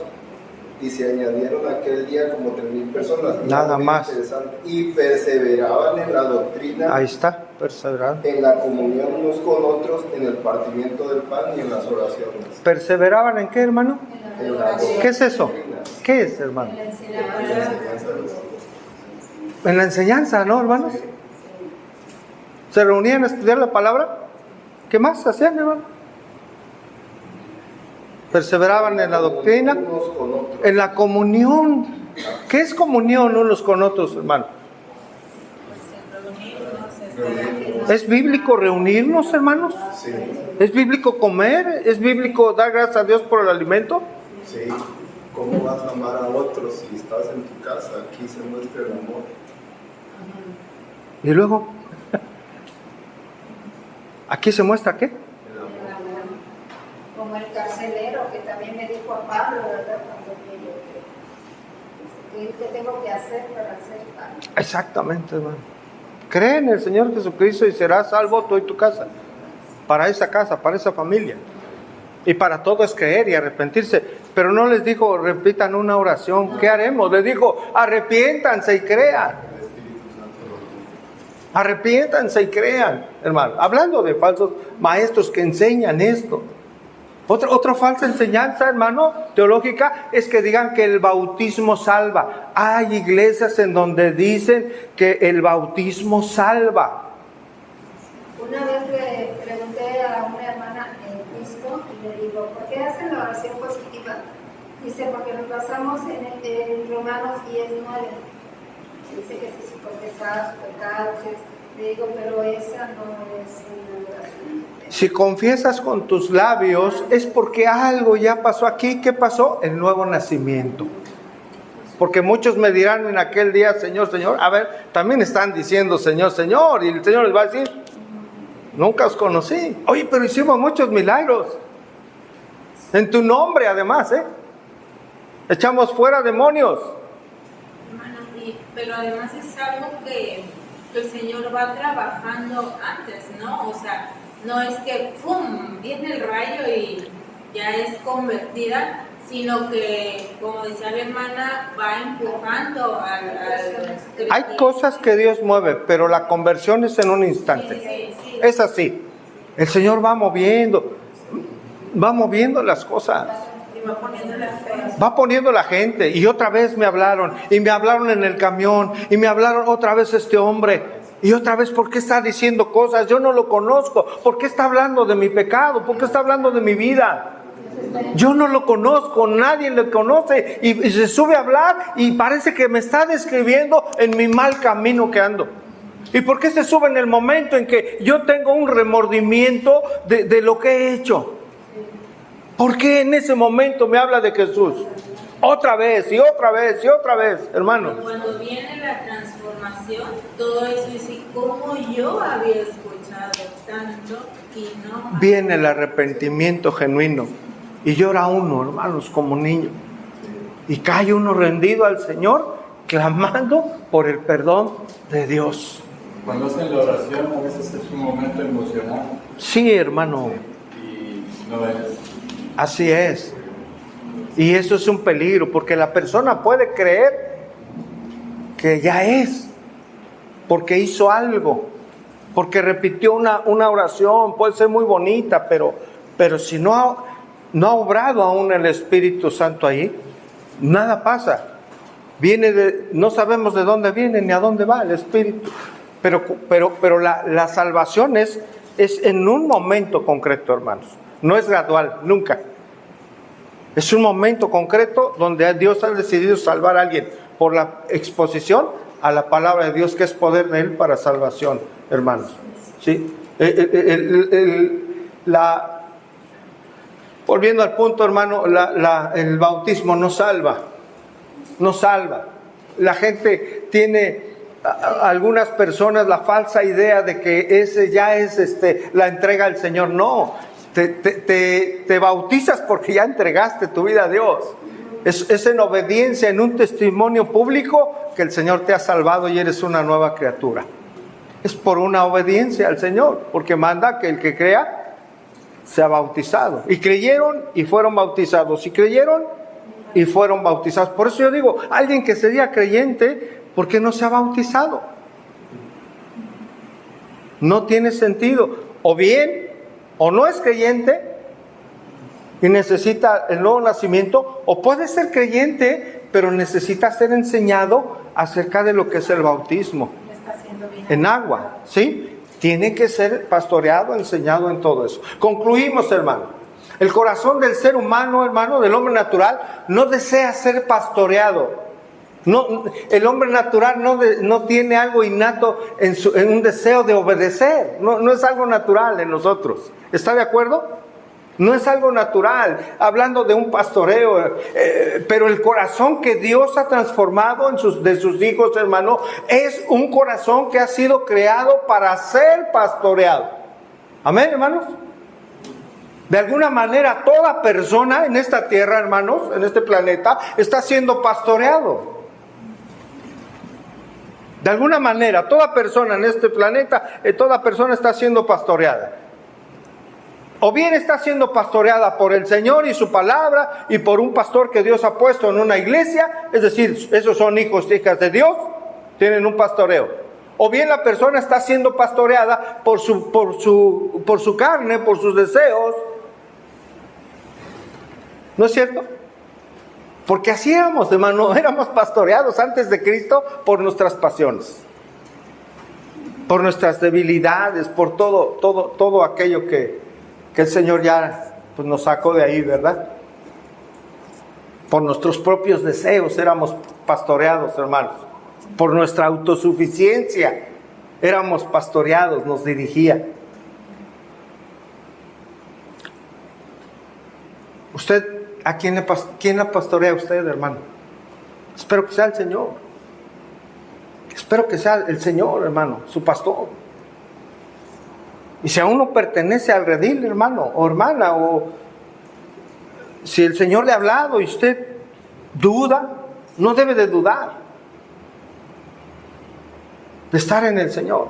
y se añadieron aquel día como 3,000 personas. Nada más. Interesante. Y perseveraban en la doctrina, Ahí está, perseverando. en la comunión unos con otros, en el partimiento del pan y en las oraciones. ¿Perseveraban en qué, hermano? En la ¿Qué es eso? doctrina. ¿Qué es, hermano? En la enseñanza de los apóstoles. En la enseñanza, ¿no, hermanos? ¿Se reunían a estudiar la palabra? ¿Qué más hacían, hermano? Perseveraban en la doctrina, Unos con otros. en la comunión. ¿Qué es comunión unos con otros, hermano? ¿Es bíblico reunirnos, hermanos? Sí, ¿Es bíblico comer? ¿Es bíblico dar gracias a Dios por el alimento? sí. ¿Cómo vas a amar a otros si estás en tu casa? Aquí se muestra el amor. Y luego, aquí se muestra qué? El amor. Como el carcelero que también me dijo a Pablo, ¿verdad? Cuando me dijo, ¿qué tengo que hacer para ser salvo? Exactamente, hermano. Cree en el Señor Jesucristo y serás salvo tú y tu casa. Para esa casa, para esa familia. Y para todo es creer y arrepentirse. Pero no les dijo, repitan una oración. ¿Qué haremos? Les dijo, arrepiéntanse y crean. Arrepiéntanse y crean, hermano. Hablando de falsos maestros que enseñan esto. Otra falsa enseñanza, hermano, teológica, es que digan que el bautismo salva. Hay iglesias en donde dicen que el bautismo salva. Una vez le pregunté a una hermana en Cristo y le digo, ¿por qué hacen la oración positiva? Dice, porque nos basamos en Romanos 10:9. Dice que si confesas sus pecados, le digo, pero esa no es una oración. Si confiesas con tus labios es porque algo ya pasó aquí. ¿Qué pasó? El nuevo nacimiento. Porque muchos me dirán en aquel día, Señor, Señor. A ver, también están diciendo Señor, Señor. Y el Señor les va a decir, nunca os conocí. Oye, pero hicimos muchos milagros. En tu nombre además, echamos fuera demonios. Hermano, pero además es algo que el Señor va trabajando antes, ¿no? O sea, no es que ¡pum! Viene el rayo y ya es convertida, sino que, como decía la hermana, va empujando al Hay cosas que Dios mueve, pero la conversión es en un instante. Sí. Es así. El Señor va moviendo las cosas. Y va poniendo las cosas. Va poniendo la gente. Y otra vez me hablaron. Y me hablaron en el camión. Y me hablaron otra vez este hombre. Y otra vez, ¿por qué está diciendo cosas? Yo no lo conozco. ¿Por qué está hablando de mi pecado? ¿Por qué está hablando de mi vida? Yo no lo conozco, nadie lo conoce. Y se sube a hablar y parece que me está describiendo en mi mal camino que ando. ¿Y por qué se sube en el momento en que yo tengo un remordimiento de lo que he hecho? ¿Por qué en ese momento me habla de Jesús? Otra vez y otra vez y otra vez, hermano. Cuando viene la transformación, todo eso es como yo había escuchado tanto y no. Viene el arrepentimiento genuino y llora uno, hermanos, como niño. Y cae uno rendido al Señor, clamando por el perdón de Dios. Cuando hacen la oración, a veces es un momento emocional Sí, hermano, y no es. así es. Y eso es un peligro, porque la persona puede creer que ya es, porque hizo algo, porque repitió una oración, puede ser muy bonita, pero si no ha obrado aún el Espíritu Santo ahí, nada pasa. No sabemos de dónde viene ni a dónde va el Espíritu, pero la salvación es en un momento concreto, hermanos, no es gradual, nunca. Es un momento concreto donde Dios ha decidido salvar a alguien por la exposición a la palabra de Dios, que es poder de Él para salvación, hermanos. ¿Sí? Volviendo al punto, hermano, el bautismo no salva. No salva. La gente tiene, algunas personas, la falsa idea de que ese ya es la entrega al Señor. No. Te bautizas porque ya entregaste tu vida a Dios. Es en obediencia, en un testimonio público que el Señor te ha salvado y eres una nueva criatura. Es por una obediencia al Señor, porque manda que el que crea sea bautizado. Y creyeron y fueron bautizados. Y creyeron y fueron bautizados. Por eso yo digo, alguien que sería creyente, ¿por qué no se ha bautizado? No tiene sentido. O bien, o no es creyente y necesita el nuevo nacimiento, o puede ser creyente, pero necesita ser enseñado acerca de lo que es el bautismo en agua, ¿sí? Tiene que ser pastoreado, enseñado en todo eso. Concluimos, hermano. El corazón del ser humano, hermano, del hombre natural, no desea ser pastoreado. No, el hombre natural no tiene algo innato en un deseo de obedecer. No es algo natural en nosotros. ¿Está de acuerdo? No es algo natural, hablando de un pastoreo, pero el corazón que Dios ha transformado de sus hijos, hermano, es un corazón que ha sido creado para ser pastoreado. Amén, hermanos. De alguna manera, toda persona en esta tierra, hermanos, en este planeta, está siendo pastoreado. De alguna manera, toda persona en este planeta, toda persona está siendo pastoreada. O bien está siendo pastoreada por el Señor y su palabra y por un pastor que Dios ha puesto en una iglesia, es decir, esos son hijos y hijas de Dios, tienen un pastoreo. O bien la persona está siendo pastoreada por su carne, por sus deseos. ¿No es cierto? Porque así éramos, hermano, éramos pastoreados antes de Cristo por nuestras pasiones, por nuestras debilidades, por todo aquello que el Señor ya pues, nos sacó de ahí, ¿verdad? Por nuestros propios deseos éramos pastoreados, hermanos. Por nuestra autosuficiencia éramos pastoreados, nos dirigía. ¿Usted a quién la pastorea usted, hermano? Espero que sea el Señor. Espero que sea el Señor, hermano, su pastor. Y si aún no pertenece al redil, hermano, o hermana, o si el Señor le ha hablado y usted duda, no debe de dudar de estar en el Señor.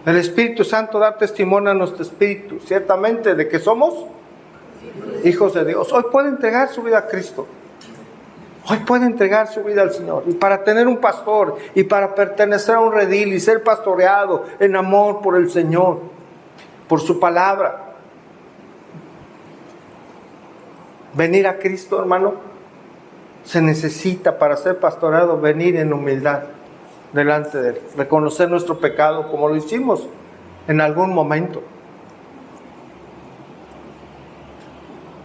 El Espíritu Santo da testimonio a nuestro espíritu, ciertamente, de que somos hijos de Dios. Hoy puede entregar su vida a Cristo. Hoy puede entregar su vida al Señor. Y para tener un pastor y para pertenecer a un redil y ser pastoreado en amor por el Señor, por su palabra. Venir a Cristo, hermano, se necesita para ser pastoreado, venir en humildad delante de Él. Reconocer nuestro pecado como lo hicimos en algún momento.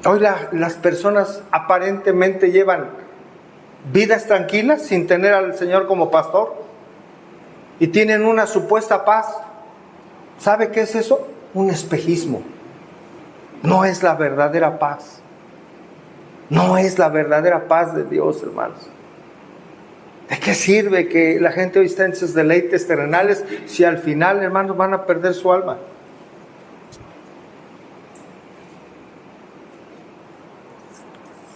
Hoy las personas aparentemente llevan vidas tranquilas sin tener al Señor como pastor y tienen una supuesta paz. ¿Sabe qué es eso? Un espejismo. No es la verdadera paz. No es la verdadera paz de Dios, hermanos. ¿De qué sirve que la gente hoy esté en sus deleites terrenales si al final, hermanos, van a perder su alma?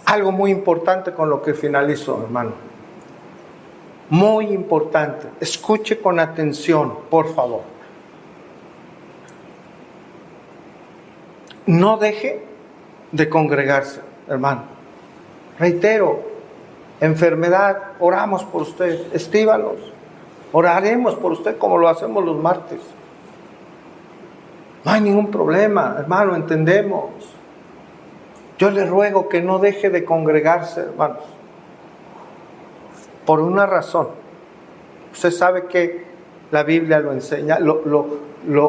Algo muy importante con lo que finalizo, hermano. Muy importante. Escuche con atención, por favor. No deje de congregarse, hermano. Reitero, enfermedad, oramos por usted. Escríbanos. Oraremos por usted como lo hacemos los martes. No hay ningún problema, hermano, entendemos. Yo le ruego que no deje de congregarse, hermanos. Por una razón. Usted sabe que la Biblia lo enseña, lo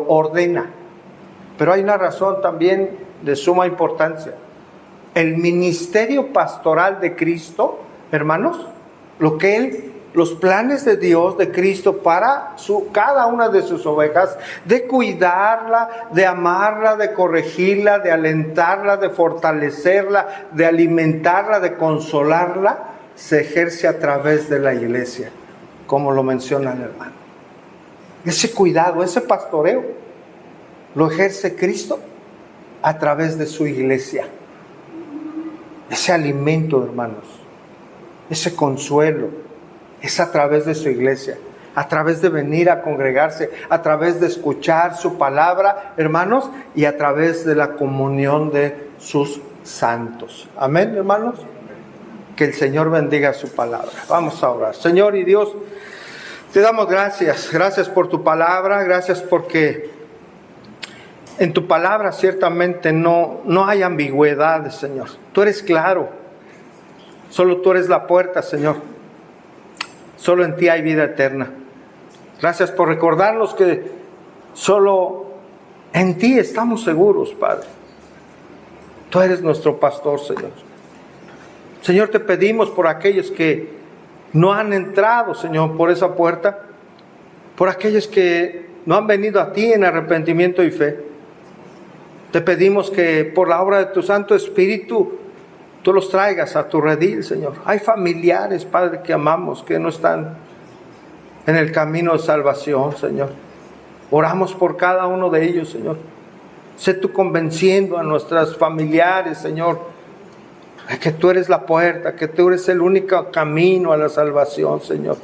ordena. Pero hay una razón también de suma importancia. El ministerio pastoral de Cristo, hermanos, los planes de Dios, de Cristo para cada una de sus ovejas, de cuidarla, de amarla, de corregirla, de alentarla, de fortalecerla, de alimentarla, de consolarla, se ejerce a través de la iglesia, como lo menciona el hermano. Ese cuidado, ese pastoreo, lo ejerce Cristo a través de su iglesia. Ese alimento, hermanos, ese consuelo, es a través de su iglesia, a través de venir a congregarse, a través de escuchar su palabra, hermanos, y a través de la comunión de sus santos. Amén, hermanos. Que el Señor bendiga su palabra. Vamos a orar. Señor y Dios, te damos gracias. Gracias por tu palabra. Gracias porque en tu palabra ciertamente no hay ambigüedades, Señor. Tú eres claro. Solo tú eres la puerta, Señor. Solo en ti hay vida eterna. Gracias por recordarnos que solo en ti estamos seguros, Padre. Tú eres nuestro pastor, Señor. Señor, te pedimos por aquellos que no han entrado, Señor, por esa puerta, por aquellos que no han venido a ti en arrepentimiento y fe. Te pedimos que por la obra de tu Santo Espíritu tú los traigas a tu redil, Señor. Hay familiares, Padre, que amamos, que no están en el camino de salvación, Señor. Oramos por cada uno de ellos, Señor. Sé tú convenciendo a nuestros familiares, Señor, de que tú eres la puerta, que tú eres el único camino a la salvación, Señor.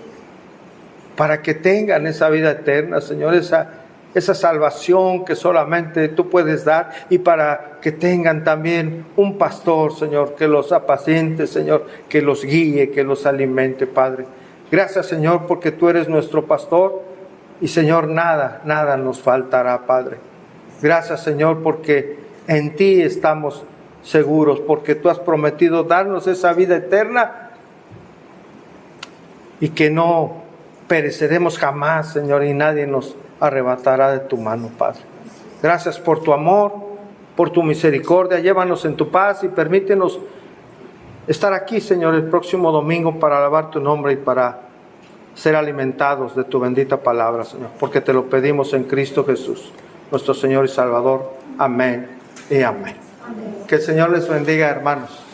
Para que tengan esa vida eterna, Señor, esa salvación que solamente tú puedes dar, y para que tengan también un pastor, Señor, que los apaciente, Señor, que los guíe, que los alimente, Padre. Gracias, Señor, porque tú eres nuestro pastor y, Señor, nada nos faltará, Padre. Gracias, Señor, porque en ti estamos seguros, porque tú has prometido darnos esa vida eterna y que no pereceremos jamás, Señor, y nadie nos arrebatará de tu mano, Padre. Gracias por tu amor, por tu misericordia. Llévanos en tu paz y permítenos estar aquí, Señor, el próximo domingo para alabar tu nombre y para ser alimentados de tu bendita palabra, Señor, porque te lo pedimos en Cristo Jesús, nuestro Señor y Salvador. Amén y amén. Que el Señor les bendiga, hermanos.